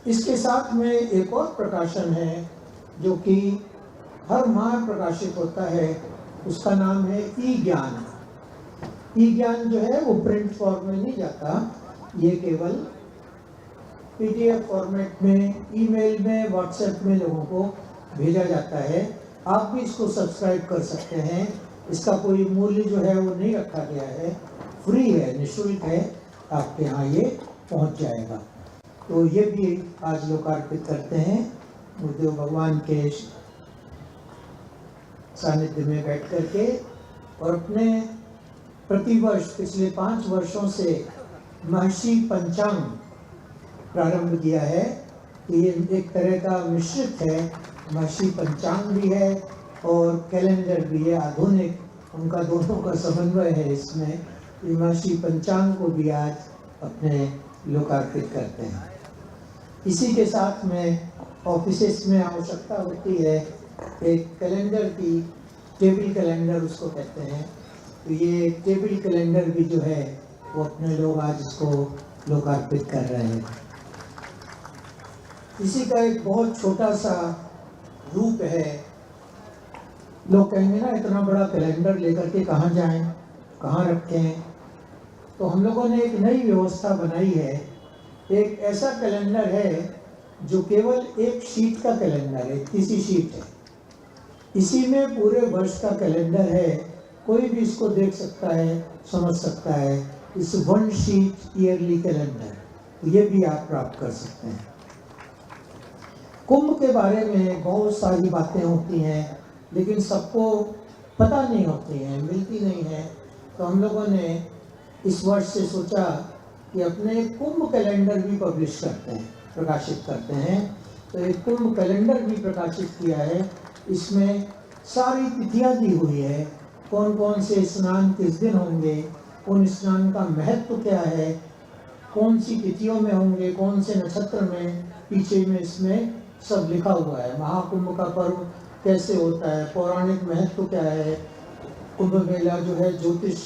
Speaker 7: इसके साथ में एक और प्रकाशन है जो कि हर माह प्रकाशित होता है, उसका नाम है ई-ज्ञान। ई-ज्ञान जो है वो प्रिंट फॉर्म में नहीं जाता, ये केवल PDF फॉर्मेट में, ईमेल में, व्हाट्सएप में लोगों को भेजा जाता है। आप भी इसको सब्सक्राइब कर सकते हैं, इसका कोई मूल्य जो है वो नहीं रखा गया है, फ्री है, निःशुल्क है, आपके यहाँ ये पहुँच जाएगा। तो ये भी आज लोकार्पित करते हैं गुरुदेव भगवान के सानिध्य में बैठ करके, और अपने प्रतिवर्ष पिछले 5 वर्षों से महर्षि पंचांग प्रारंभ किया है। ये एक तरह का मिश्रित है, महर्षि पंचांग भी है और कैलेंडर भी है, आधुनिक, उनका दोनों का समन्वय है इसमें। ये महर्षि पंचांग को भी आज अपने लोकार्पित करते हैं। इसी के साथ में ऑफिसेस में आवश्यकता होती है एक कैलेंडर की, टेबल कैलेंडर उसको कहते हैं। तो ये टेबल कैलेंडर भी जो है वो अपने लोग आज इसको लोकार्पित कर रहे हैं। इसी का एक बहुत छोटा सा रूप है। लोग कहेंगे ना इतना बड़ा कैलेंडर लेकर के कहाँ जाएं, कहाँ रखें, तो हम लोगों ने एक नई व्यवस्था बनाई है। एक ऐसा कैलेंडर है जो केवल एक शीट का कैलेंडर है, किसी शीट है, इसी में पूरे वर्ष का कैलेंडर है। कोई भी इसको देख सकता है, समझ सकता है। इस 1 शीट ईयरली कैलेंडर ये भी आप प्राप्त कर सकते हैं। कुंभ के बारे में बहुत सारी बातें होती हैं, लेकिन सबको पता नहीं होती हैं, मिलती नहीं है। तो हम लोगों ने इस वर्ष से सोचा कि अपने कुंभ कैलेंडर भी पब्लिश करते हैं, प्रकाशित करते हैं। तो एक कुंभ कैलेंडर भी प्रकाशित किया है। इसमें सारी तिथियां दी हुई है, कौन कौन से स्नान किस दिन होंगे, उन स्नान का महत्व क्या है, कौन सी तिथियों में होंगे, कौन से नक्षत्र में, पीछे में इसमें सब लिखा हुआ है। महाकुंभ का पर्व कैसे होता है, पौराणिक महत्व क्या है, कुंभ मेला जो है ज्योतिष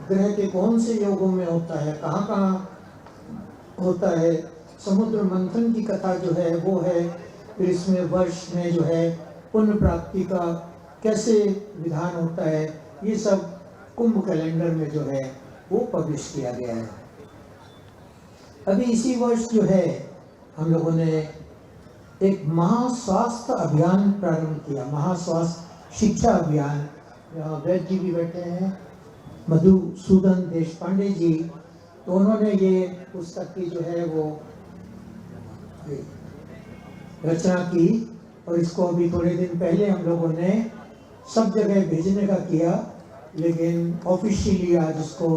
Speaker 7: ग्रह के कौन से योगों में होता है, कहाँ कहाँ होता है, समुद्र मंथन की कथा जो है वो है। फिर इसमें वर्ष में जो है पुण्य प्राप्ति का कैसे विधान होता है, ये सब कुंभ कैलेंडर में जो है वो पब्लिश किया गया है। अभी इसी वर्ष जो है हम लोगों ने एक महास्वास्थ्य अभियान प्रारंभ किया, महास्वास्थ्य शिक्षा अभियान। यहाँ वैद्य जी भी बैठे हैं, मधुसूदन देशपांडे जी, तो उन्होंने ये पुस्तक की जो है वो रचना की और इसको अभी थोड़े दिन पहले हम लोगों ने सब जगह भेजने का किया, लेकिन ऑफिशियली आज इसको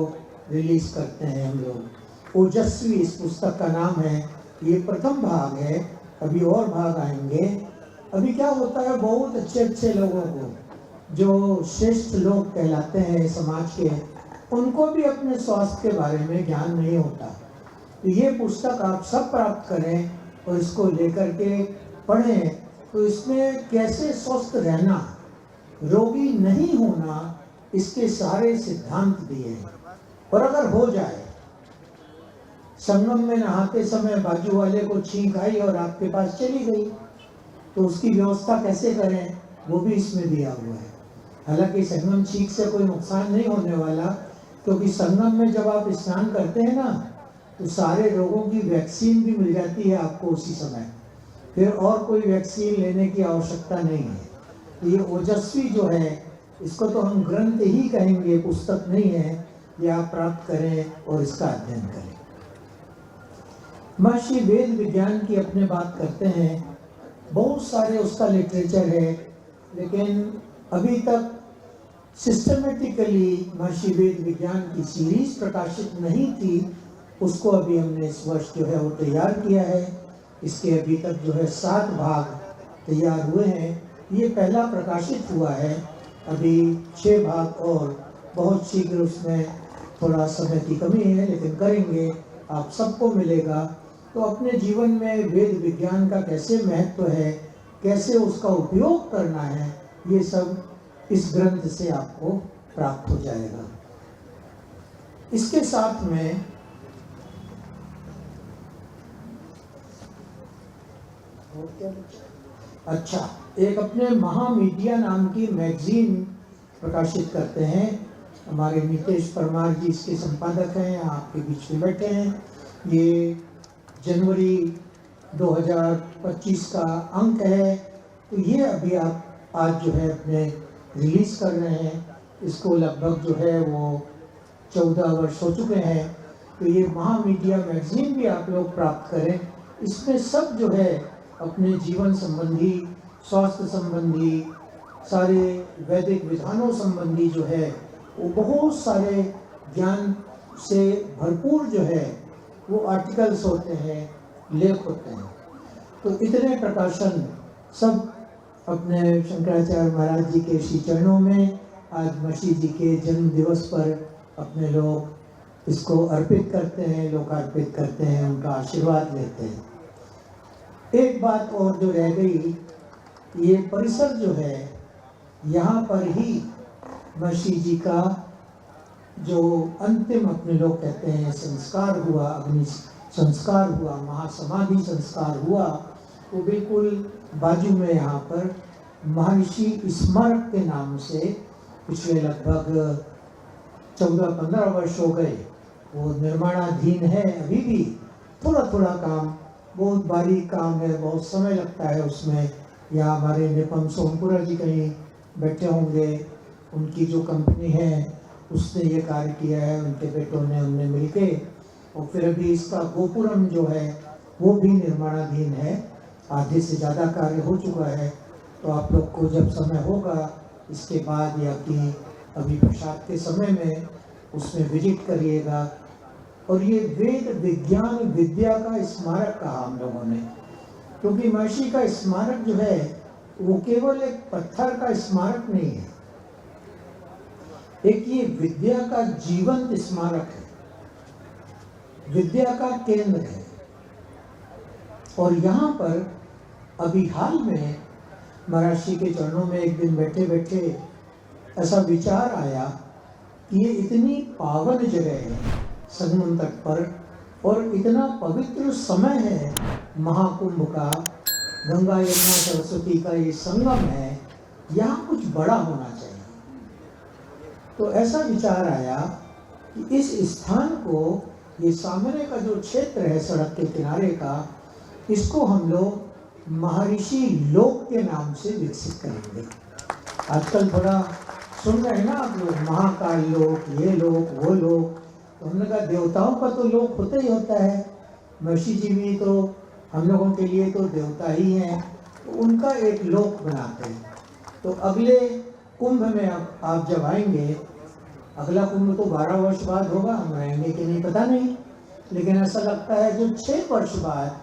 Speaker 7: रिलीज करते हैं हम लोग। ओजस्वी इस पुस्तक का नाम है। ये प्रथम भाग है, अभी और भाग आएंगे। अभी क्या होता है, बहुत अच्छे अच्छे लोगों को जो श्रेष्ठ लोग कहलाते हैं समाज के, उनको भी अपने स्वास्थ्य के बारे में ज्ञान नहीं होता। तो ये पुस्तक आप सब प्राप्त करें और इसको लेकर के पढ़ें। तो इसमें कैसे स्वस्थ रहना, रोगी नहीं होना, इसके सारे सिद्धांत दिए हैं। और अगर हो जाए, संगम में नहाते समय बाजू वाले को छींक आई और आपके पास चली गई, तो उसकी व्यवस्था कैसे करें, वो भी इसमें दिया हुआ है। हालांकि संगम छींक से कोई नुकसान नहीं होने वाला, क्योंकि संगम में जब आप स्नान करते हैं ना, तो सारे रोगों की वैक्सीन भी मिल जाती है आपको उसी समय, फिर और कोई वैक्सीन लेने की आवश्यकता नहीं है। तो ये ओजस्वी जो है, इसको तो हम ग्रंथ ही कहेंगे, पुस्तक नहीं है। ये आप प्राप्त करें और इसका अध्ययन करें। महर्षि वेद विज्ञान की अपने बात करते हैं, बहुत सारे उसका लिटरेचर है, लेकिन अभी तक सिस्टमेटिकली महर्षि वेद विज्ञान की सीरीज प्रकाशित नहीं थी। उसको अभी हमने इस वर्ष जो है वो तैयार किया है। इसके अभी तक जो है 7 भाग तैयार हुए हैं। ये पहला प्रकाशित हुआ है, अभी 6 भाग और बहुत शीघ्र, उसमें थोड़ा समय की कमी है, लेकिन करेंगे, आप सबको मिलेगा। तो अपने जीवन में वेद विज्ञान का कैसे महत्व है, कैसे उसका उपयोग करना है, ये सब इस ग्रंथ से आपको प्राप्त हो जाएगा। इसके साथ में अच्छा, एक अपने महामीडिया नाम की मैगजीन प्रकाशित करते हैं। हमारे नितेश परमार जी इसके संपादक हैं, आपके बीच में बैठे हैं। ये जनवरी 2025 का अंक है। तो ये अभी आप आज जो है अपने रिलीज कर रहे हैं। इसको लगभग जो है वो 14 वर्ष हो चुके हैं। तो ये महामीडिया मैगजीन भी आप लोग प्राप्त करें। इसमें सब जो है अपने जीवन संबंधी, स्वास्थ्य संबंधी, सारे वैदिक विधानों संबंधी जो है वो बहुत सारे ज्ञान से भरपूर जो है वो आर्टिकल्स होते हैं, लेख होते हैं। तो इतने प्रकाशन सब अपने शंकराचार्य महाराज जी के श्री चरणों में आज महर्षि जी के जन्म दिवस पर अपने लोग इसको अर्पित करते हैं, लोकार्पित करते हैं, उनका आशीर्वाद लेते हैं। एक बात और जो रह गई, ये परिसर जो है यहाँ पर ही महर्षि जी का जो अंतिम अपने लोग कहते हैं संस्कार हुआ, अग्नि संस्कार हुआ, महासमाधि संस्कार हुआ, वो बिल्कुल बाजू में यहाँ पर महर्षि स्मारक के नाम से पिछले लगभग 14-15 वर्ष हो गए वो निर्माणाधीन है। अभी भी थोड़ा थोड़ा काम, बहुत बारीक काम है, बहुत समय लगता है उसमें। यहाँ हमारे निपम सोमपुरा जी कहीं बैठे होंगे, उनकी जो कंपनी है उसने ये कार्य किया है, उनके बेटों ने, हमने मिलके। और फिर अभी इसका गोपुरम जो है वो भी निर्माणाधीन है, आधे से ज़्यादा कार्य हो चुका है। तो आप लोग को जब समय होगा इसके बाद या कि अभी प्रसाद के समय में उसमें विजिट करिएगा। और ये वेद विज्ञान विद्या का स्मारक कहा हम लोगों ने, क्योंकि महर्षि का स्मारक जो है वो केवल एक पत्थर का स्मारक नहीं है, एक ये विद्या का जीवंत स्मारक है, विद्या का केंद्र है। और यहाँ पर अभी हाल में महर्षि के चरणों में एक दिन बैठे बैठे ऐसा विचार आया कि ये इतनी पावन जगह है संगम तट पर, और इतना पवित्र समय है महाकुंभ का, गंगा यमुना सरस्वती का ये संगम है, यहाँ कुछ बड़ा होना चाहिए। तो ऐसा विचार आया कि इस स्थान को, ये सामने का जो क्षेत्र है सड़क के किनारे का, इसको हम लोग महर्षि लोक के नाम से विकसित करेंगे। आजकल थोड़ा सुन रहे हैं ना आप लोग, महाकाल लोक, ये लोक, वो लोक। तो हमने कहा देवताओं का तो लोक होता ही होता है, महर्षि जी भी तो हम लोगों के लिए तो देवता ही हैं, तो उनका एक लोक बनाते हैं। तो अगले कुंभ में आप जब आएंगे, अगला कुंभ तो 12 वर्ष बाद होगा, हम रहेंगे कि नहीं पता नहीं, लेकिन ऐसा लगता है जो 6 वर्ष बाद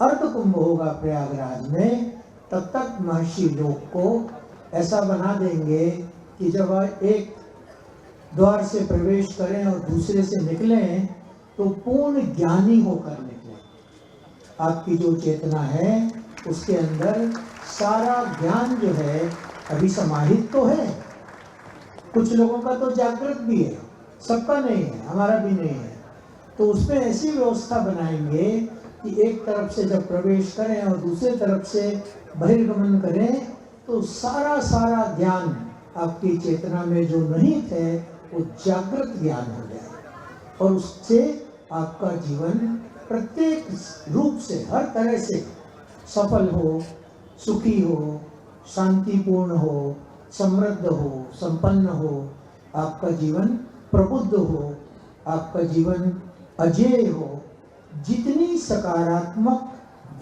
Speaker 7: अर्ध कुंभ होगा प्रयागराज में, तब तक महर्षि लोक को ऐसा बना देंगे कि जब एक द्वार से प्रवेश करें और दूसरे से निकलें तो पूर्ण ज्ञानी होकर निकलें। आपकी जो चेतना है उसके अंदर सारा ज्ञान जो है अभी समाहित तो है, कुछ लोगों का तो जागृत भी है, सबका नहीं है, हमारा भी नहीं है। तो उसमें ऐसी व्यवस्था बनाएंगे कि एक तरफ से जब प्रवेश करें और दूसरी तरफ से बहिर्गमन करें तो सारा ज्ञान आपकी चेतना में जो नहीं थे वो जागृत ज्ञान हो जाए, और उससे आपका जीवन प्रत्येक रूप से, हर तरह से सफल हो, सुखी हो, शांतिपूर्ण हो, समृद्ध हो, संपन्न हो, आपका जीवन प्रबुद्ध हो, आपका जीवन अजेय हो। जितनी सकारात्मक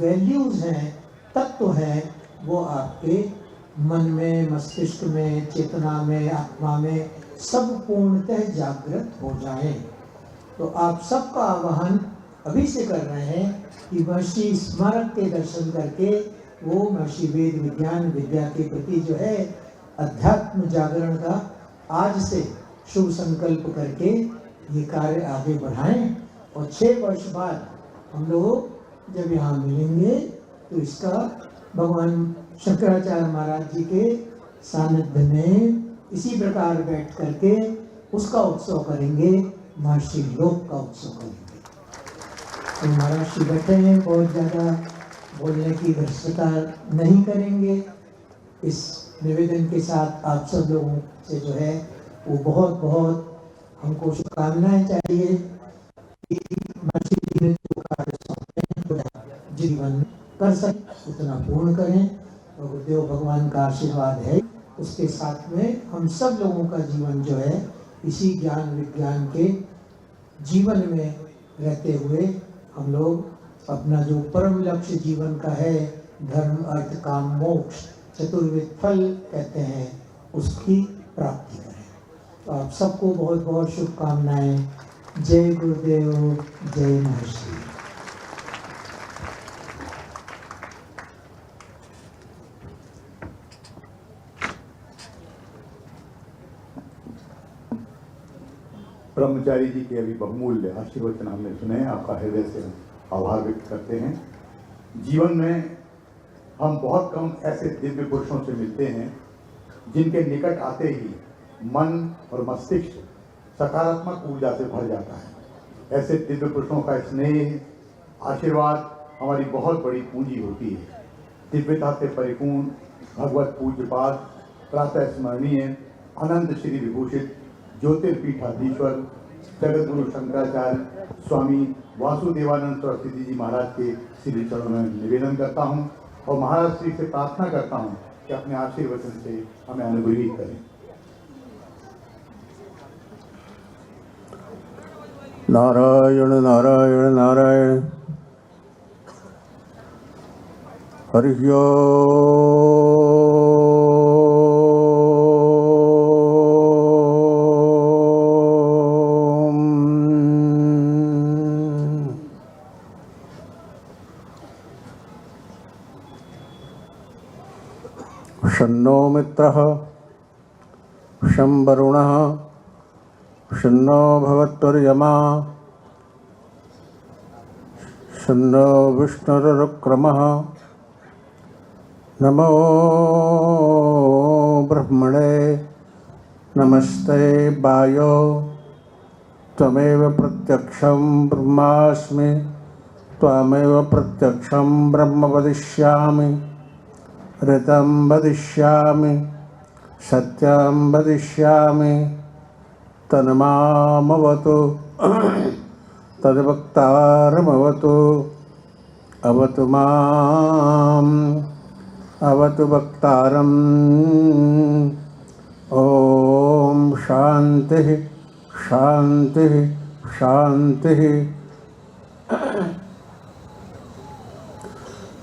Speaker 7: वैल्यूज हैं, तत्व हैं, वो आपके मन में, मस्तिष्क में, चेतना में, आत्मा में सब पूर्णतः जागृत हो जाएं। तो आप सबका आह्वान अभी से कर रहे हैं कि महर्षि स्मारक के दर्शन करके वो महर्षि वेद विज्ञान विद्या के प्रति जो है अध्यात्म जागरण का आज से शुभ संकल्प करके ये कार्य आगे बढ़ाएं। और 6 वर्ष बाद हम लोग जब यहाँ मिलेंगे तो इसका भगवान शंकराचार्य महाराज जी के सानिध्य में इसी प्रकार बैठ करके उसका उत्सव करेंगे, महर्षि लोक का उत्सव करेंगे। तो महर्षि बैठे हैं, बहुत ज़्यादा बोलने की व्यस्तता नहीं करेंगे। इस निवेदन के साथ आप सब लोगों से जो है वो बहुत हमको शुभकामनाएं चाहिए कि महर्षि जी ने जो कार्य सौंपे हैं जीवन कर सके उतना पूर्ण करें। और गुरुदेव भगवान का आशीर्वाद है, उसके साथ में हम सब लोगों का जीवन जो है इसी ज्ञान विज्ञान के जीवन में रहते हुए हम लोग अपना जो परम लक्ष्य जीवन का है, धर्म अर्थ काम मोक्ष चतुर्विध फल कहते हैं, उसकी प्राप्ति करें। तो आप सबको बहुत बहुत शुभकामनाएं। जय गुरुदेव, जय महर्षि।
Speaker 3: ब्रह्मचारी जी के अभी बहुमूल्य आशीर्वचन हमने सुने, आपका हृदय से आभार व्यक्त करते हैं। जीवन में हम बहुत कम ऐसे दिव्य पुरुषों से मिलते हैं जिनके निकट आते ही मन और मस्तिष्क सकारात्मक ऊर्जा से भर जाता है। ऐसे दिव्य पुरुषों का स्नेह, आशीर्वाद हमारी बहुत बड़ी पूंजी होती है। दिव्यता से परिपूर्ण भगवत पूज्यपाद प्रातः स्मरणीय अनंत श्री विभूषित ज्योतिर्पीठाधीश्वर जगतगुरु शंकराचार्य स्वामी वासुदेवानंद सरस्वती जी महाराज के श्री चरणों में निवेदन करता हूं और महाराज श्री से प्रार्थना करता हूं कि अपने आशीर्वचन से हमें अनुग्रहित करें।
Speaker 8: नारायण नारायण नारायण। हरि शन्नो मित्रः शं वरुणः शन्नो भवत्वर्यमा शन्नो विष्णुरुक्रमः। नमो ब्रह्मणे नमस्ते वायो त्वमेव प्रत्यक्षं ब्रह्मास्मि त्वमेव प्रत्यक्षं ब्रह्म वदिष्यामि ऋतं वदिष्यामि सत्यं वदिष्यामि तन्मामवतु तद्वक्तारमवतु अवतु माम् अवतु वक्तारम्। ॐ शान्तिः शान्तिः शान्तिः।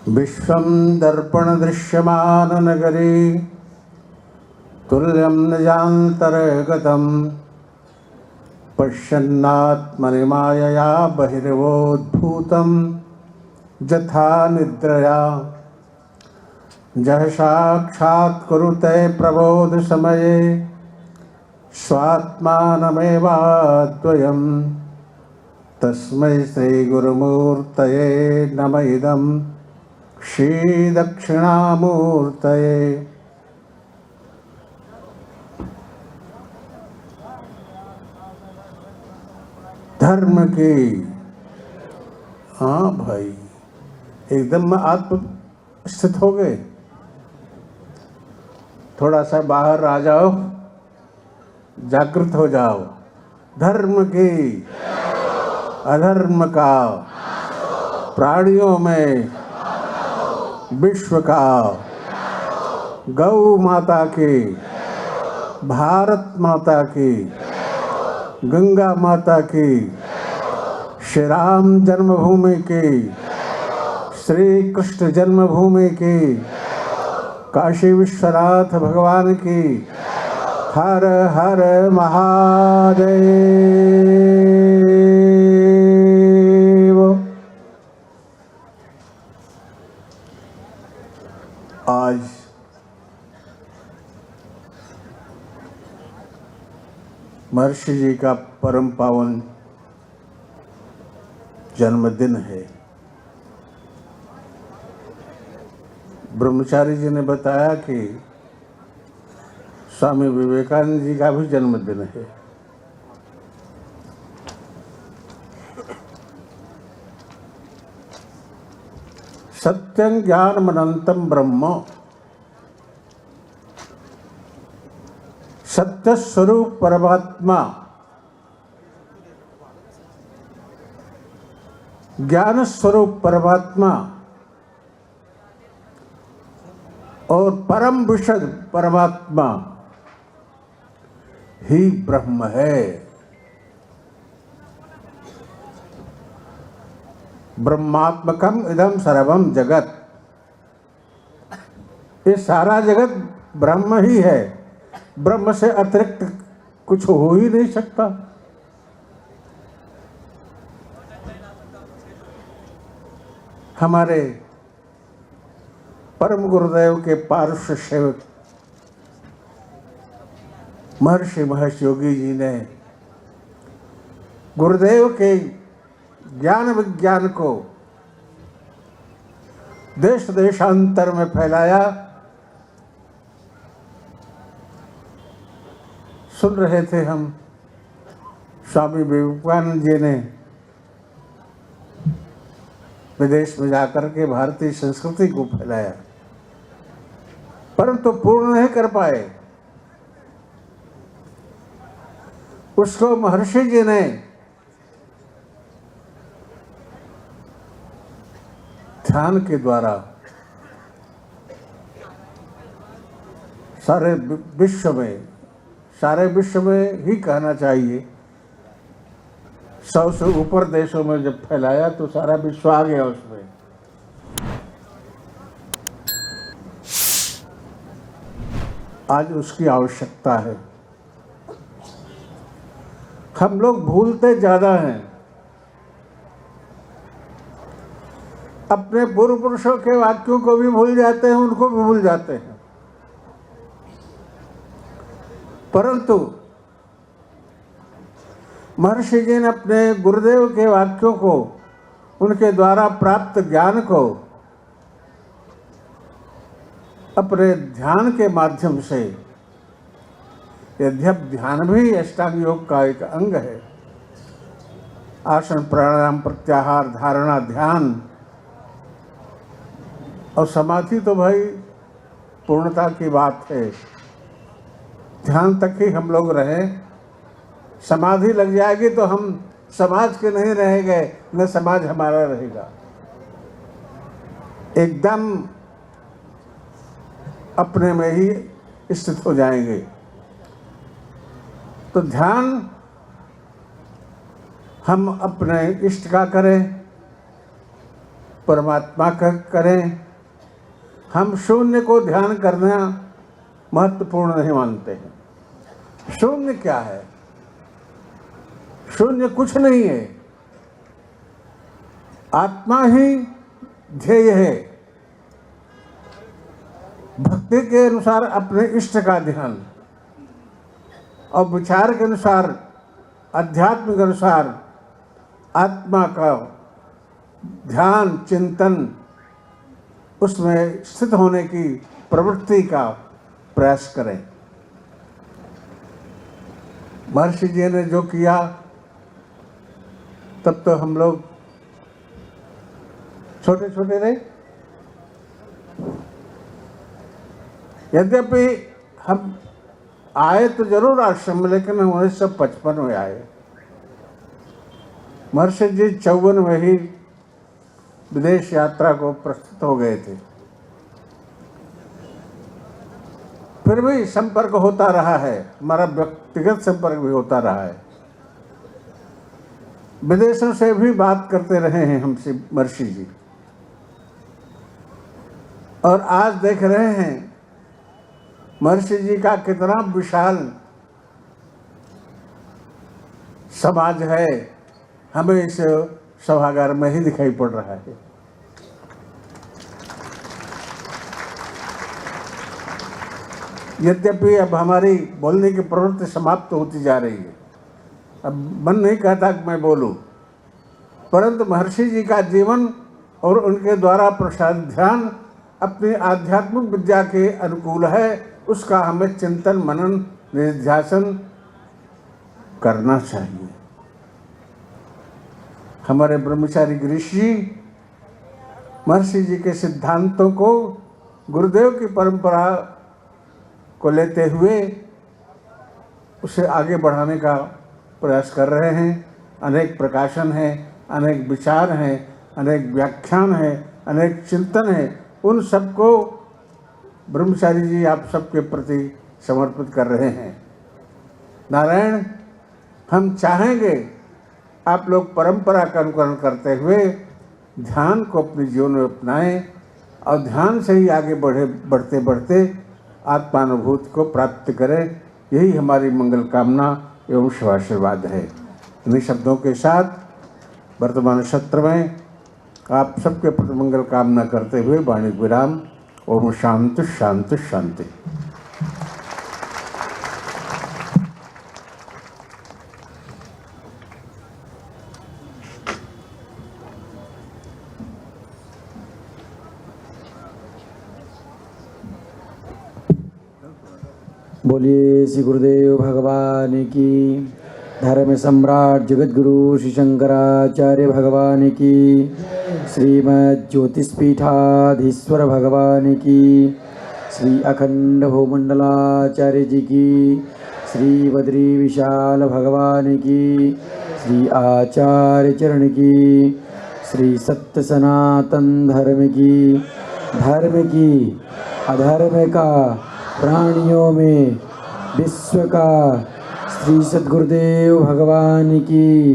Speaker 8: विश्वं दर्पणदृश्यमाननगरी तुल्यं निजान्तर्गतं पश्यन्नात्मनि मायया बहिर्वोद्भूतं यथा निद्रया जह साक्षात्कुरुते प्रबोधसमये स्वात्मानमेवाद्वयं तस्मै श्रीगुरुमूर्तये नम इदं श्रीदक्षिणामूर्तये। धर्म की, हाँ भाई, एकदम आत्म स्थित हो गए। थोड़ा सा बाहर आ जाओ, जागृत हो जाओ। धर्म की, अधर्म का, प्राणियों में विश्व का, गौ माता की, भारत माता की, गंगा माता की, श्री राम जन्मभूमि की, श्री कृष्ण जन्मभूमि की, काशी विश्वनाथ भगवान की। हर हर महादेव। आज महर्षि जी का परम पावन जन्मदिन है। ब्रह्मचारी जी ने बताया कि स्वामी विवेकानंद जी का भी जन्मदिन है। सत्यं ज्ञानमनंतं ब्रह्म, सत्य स्वरूप परमात्मा, ज्ञान स्वरूप परमात्मा और परम विशद परमात्मा ही ब्रह्म है। ब्रह्मात्मकम इदम सर्वम जगत, ये सारा जगत ब्रह्म ही है। ब्रह्म से अतिरिक्त कुछ हो ही नहीं सकता। हमारे परम गुरुदेव के पार्श्व सेवक महर्षि महेश योगी जी ने गुरुदेव के ज्ञान विज्ञान को देश देशांतर में फैलाया। सुन रहे थे हम, स्वामी विवेकानंद जी ने विदेश में जाकर के भारतीय संस्कृति को फैलाया, परंतु पूर्ण नहीं कर पाए। उसको महर्षि जी ने ध्यान के द्वारा सारे विश्व में ही कहना चाहिए, 100 से ऊपर देशों में जब फैलाया तो सारा विश्व आ गया उसमें। आज उसकी आवश्यकता है। हम लोग भूलते ज्यादा हैं, अपने पूर्व पुरुषों के वाक्यों को भी भूल जाते हैं, उनको भी भूल जाते हैं। परंतु महर्षि जी ने अपने गुरुदेव के वाक्यों को, उनके द्वारा प्राप्त ज्ञान को अपने ध्यान के माध्यम से, यद्यप ध्यान भी अष्टांग योग का एक अंग है, आसन प्राणायाम प्रत्याहार धारणा ध्यान और समाधि तो भाई पूर्णता की बात है। ध्यान तक ही हम लोग रहें, समाधि लग जाएगी तो हम समाज के नहीं रहेंगे, न समाज हमारा रहेगा। एकदम अपने में ही स्थित हो जाएंगे। तो ध्यान हम अपने इष्ट का करें, परमात्मा का करें। हम शून्य को ध्यान करना महत्वपूर्ण नहीं मानते हैं। शून्य क्या है? शून्य कुछ नहीं है, आत्मा ही ध्येय है। भक्ति के अनुसार अपने इष्ट का ध्यान और विचार के अनुसार, अध्यात्म के अनुसार आत्मा का ध्यान चिंतन, उसमें स्थित होने की प्रवृत्ति का प्रयास करें। महर्षि जी ने जो किया, तब तो हम लोग छोटे छोटे रहे। यद्यपि हम आए तो जरूर आश्रम में, लेकिन हम 1955 में आए। महर्षि जी 54 में ही विदेश यात्रा को प्रस्तुत हो गए थे। फिर भी संपर्क होता रहा है, हमारा व्यक्तिगत संपर्क भी होता रहा है। विदेशों से भी बात करते रहे हैं हमसे महर्षि जी। और आज देख रहे हैं महर्षि जी का कितना विशाल समाज है, हमें इस सभागार में ही दिखाई पड़ रहा है। यद्यपि अब हमारी बोलने की प्रवृत्ति समाप्त होती जा रही है, अब मन नहीं कहता कि मैं बोलूं, परंतु महर्षि जी का जीवन और उनके द्वारा प्रसादित ध्यान अपनी आध्यात्मिक विद्या के अनुकूल है। उसका हमें चिंतन मनन निध्यासन करना चाहिए। हमारे ब्रह्मचारी गिरीश जी महर्षि जी के सिद्धांतों को, गुरुदेव की परंपरा को लेते हुए उसे आगे बढ़ाने का प्रयास कर रहे हैं। अनेक प्रकाशन हैं, अनेक विचार हैं, अनेक व्याख्यान हैं, अनेक चिंतन हैं। उन सबको ब्रह्मचारी जी आप सबके प्रति समर्पित कर रहे हैं। नारायण, हम चाहेंगे आप लोग परंपरा का अनुकरण करते हुए ध्यान को अपने जीवन में अपनाएं और ध्यान से ही आगे बढ़ते बढ़ते आत्मानुभूति को प्राप्त करें। यही हमारी मंगल कामना एवं शुभाशीर्वाद है। इन्हीं शब्दों के साथ वर्तमान सत्र में आप सबके प्रति मंगल कामना करते हुए वाणी विराम। ओम शांति शांति शांति।
Speaker 9: बोलिए श्री गुरुदेव भगवान की। धर्म सम्राट जगतगुरु श्री शंकराचार्य भगवान की। श्रीमद् ज्योतिषपीठाधीश्वर भगवान की। श्री अखंड भूमंडलाचार्य जी की। श्री बद्री विशाल भगवान की। श्री आचार्य चरण की। श्री सत्य सनातन धर्म की। धर्म की अधर्म का प्राणियों में विश्व का श्री सद्गुरुदेव भगवान की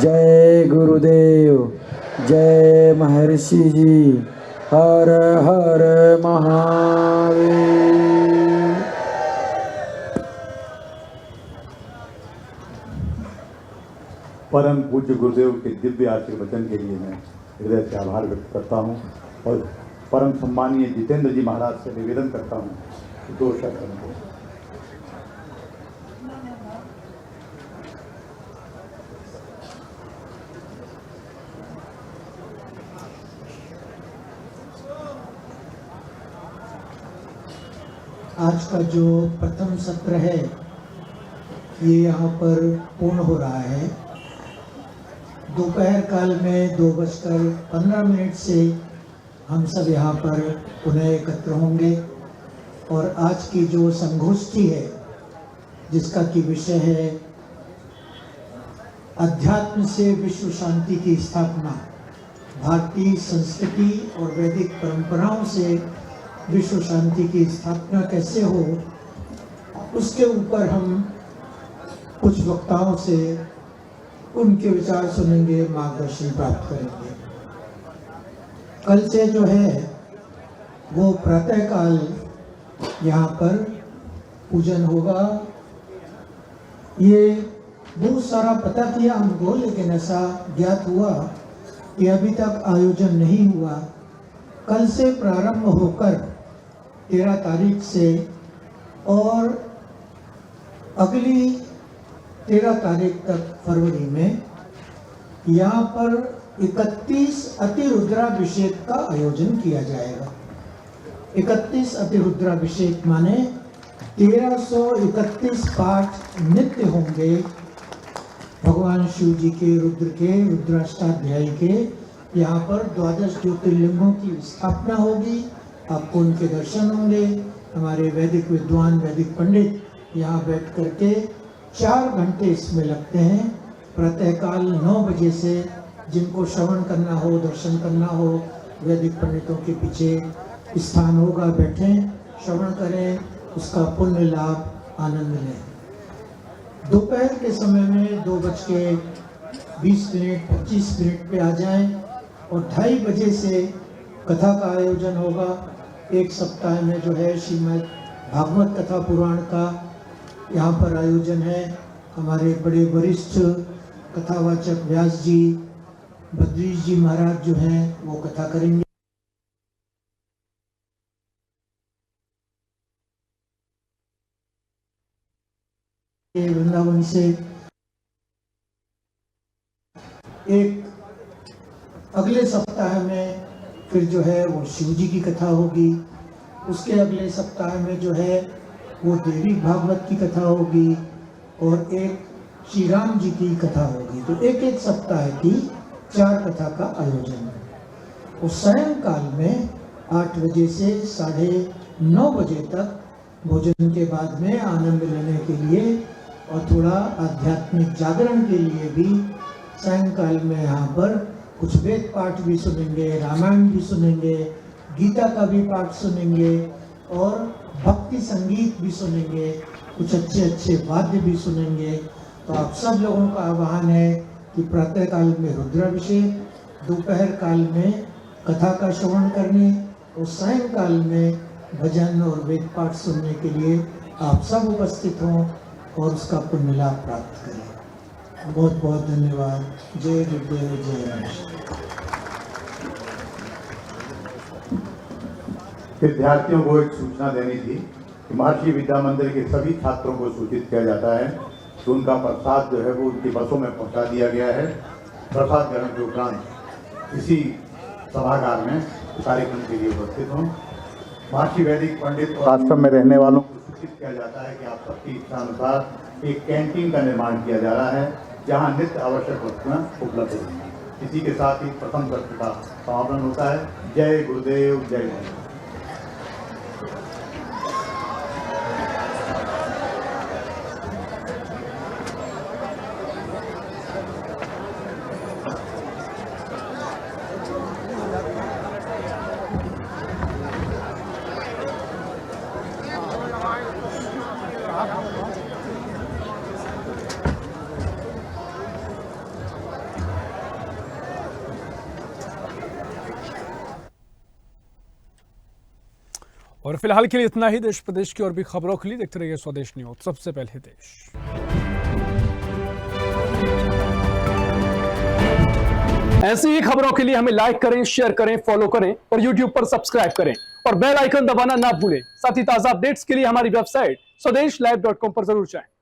Speaker 9: जय। गुरुदेव जय महर्षि जी। हर हर महादेव।
Speaker 3: परम पूज्य गुरुदेव के दिव्य आशीर्वचन के लिए मैं हृदय से आभार व्यक्त करता हूँ और परम सम्मानीय जितेंद्र जी महाराज से निवेदन करता हूँ कि 2 शब्द हमको।
Speaker 7: आज का जो प्रथम सत्र है ये यहाँ पर पूर्ण हो रहा है। दोपहर काल में 2:15 से हम सब यहाँ पर पुनः एकत्र होंगे और आज की जो संगोष्ठी है जिसका की विषय है अध्यात्म से विश्व शांति की स्थापना, भारतीय संस्कृति और वैदिक परंपराओं से विश्व शांति की स्थापना कैसे हो, उसके ऊपर हम कुछ वक्ताओं से उनके विचार सुनेंगे, मार्गदर्शन प्राप्त करेंगे। कल से जो है वो प्रातःकाल यहाँ पर पूजन होगा। ये बहुत सारा पता किया हमको, लेकिन ऐसा ज्ञात हुआ कि अभी तक आयोजन नहीं हुआ। कल से प्रारंभ होकर 13 तारीख से और अगली 13 तारीख तक फरवरी में यहाँ पर 31 अतिरुद्राभिषेक का आयोजन किया जाएगा। 31 अतिरुद्राभिषेक माने 1331 पाठ नित्य होंगे भगवान शिव जी के रुद्राष्टाध्यायी के। यहाँ पर 12 ज्योतिर्लिंगों की स्थापना होगी, आपको उनके दर्शन होंगे। हमारे वैदिक विद्वान, वैदिक पंडित यहाँ बैठ करके 4 घंटे इसमें लगते हैं। प्रातःकाल 9 बजे से जिनको श्रवण करना हो, दर्शन करना हो, वैदिक पंडितों के पीछे स्थान होगा, बैठें, श्रवण करें, उसका पुण्य लाभ आनंद लें। दोपहर के समय में 2:20 25 पे आ जाएं और 2:30 बजे से कथा का आयोजन होगा। एक सप्ताह में जो है श्रीमद् भागवत कथा पुराण का यहाँ पर आयोजन है। हमारे बड़े वरिष्ठ कथावाचक व्यास जी, बद्रीश जी महाराज जो हैं वो कथा करेंगे। वृंदावन से एक अगले सप्ताह में फिर जो है वो शिव जी की कथा होगी। उसके अगले सप्ताह में जो है वो देवी भागवत की कथा होगी और एक श्री राम जी की कथा होगी। तो एक एक सप्ताह की 4 कथा का आयोजन है। और सायंकाल में 8 बजे से 9:30 बजे तक भोजन के बाद में आनंद लेने के लिए और थोड़ा आध्यात्मिक जागरण के लिए भी सायंकाल में यहाँ पर कुछ वेद पाठ भी सुनेंगे, रामायण भी सुनेंगे, गीता का भी पाठ सुनेंगे और भक्ति संगीत भी सुनेंगे, कुछ अच्छे अच्छे वाद्य भी सुनेंगे। तो आप सब लोगों का आह्वान है कि प्रातः काल में रुद्राभिषेक, दोपहर काल में कथा का श्रवण करने और सायंकाल में भजन और वेद पाठ सुनने के लिए आप सब उपस्थित हों और उसका पुण्य लाभ प्राप्त करें। बहुत बहुत धन्यवाद। जय गुरुदेव, जय गणेश।
Speaker 3: विद्यार्थियों को एक सूचना देनी थी कि महर्षि विद्या मंदिर के सभी छात्रों को सूचित किया जाता है कि उनका प्रसाद जो है वो उनकी बसों में पहुंचा दिया गया है। प्रसाद ग्रहण के उपरांत इसी सभागार में कार्यक्रम के लिए उपस्थित हों। महर्षि वैदिक पंडित और आश्रम में रहने वालों को सूचित किया जाता है कि आप सबकी इच्छा अनुसार एक कैंटीन का निर्माण किया जा रहा है जहां नित्य आवश्यक वस्तुएं उपलब्ध होंगी। इसी के साथ ही प्रथम सत्र का समापन होता है। जय गुरुदेव, जय गुरुदेव।
Speaker 10: और फिलहाल के लिए इतना ही। देश प्रदेश की और भी खबरों के लिए देखते रहिए स्वदेश न्यूज। सबसे पहले देश। ऐसी ही खबरों के लिए हमें लाइक करें, शेयर करें, फॉलो करें और यूट्यूब पर सब्सक्राइब करें और बेल आइकन दबाना ना भूलें। साथ ही ताजा अपडेट्स के लिए हमारी वेबसाइट स्वदेशलाइव.com पर जरूर जाएं।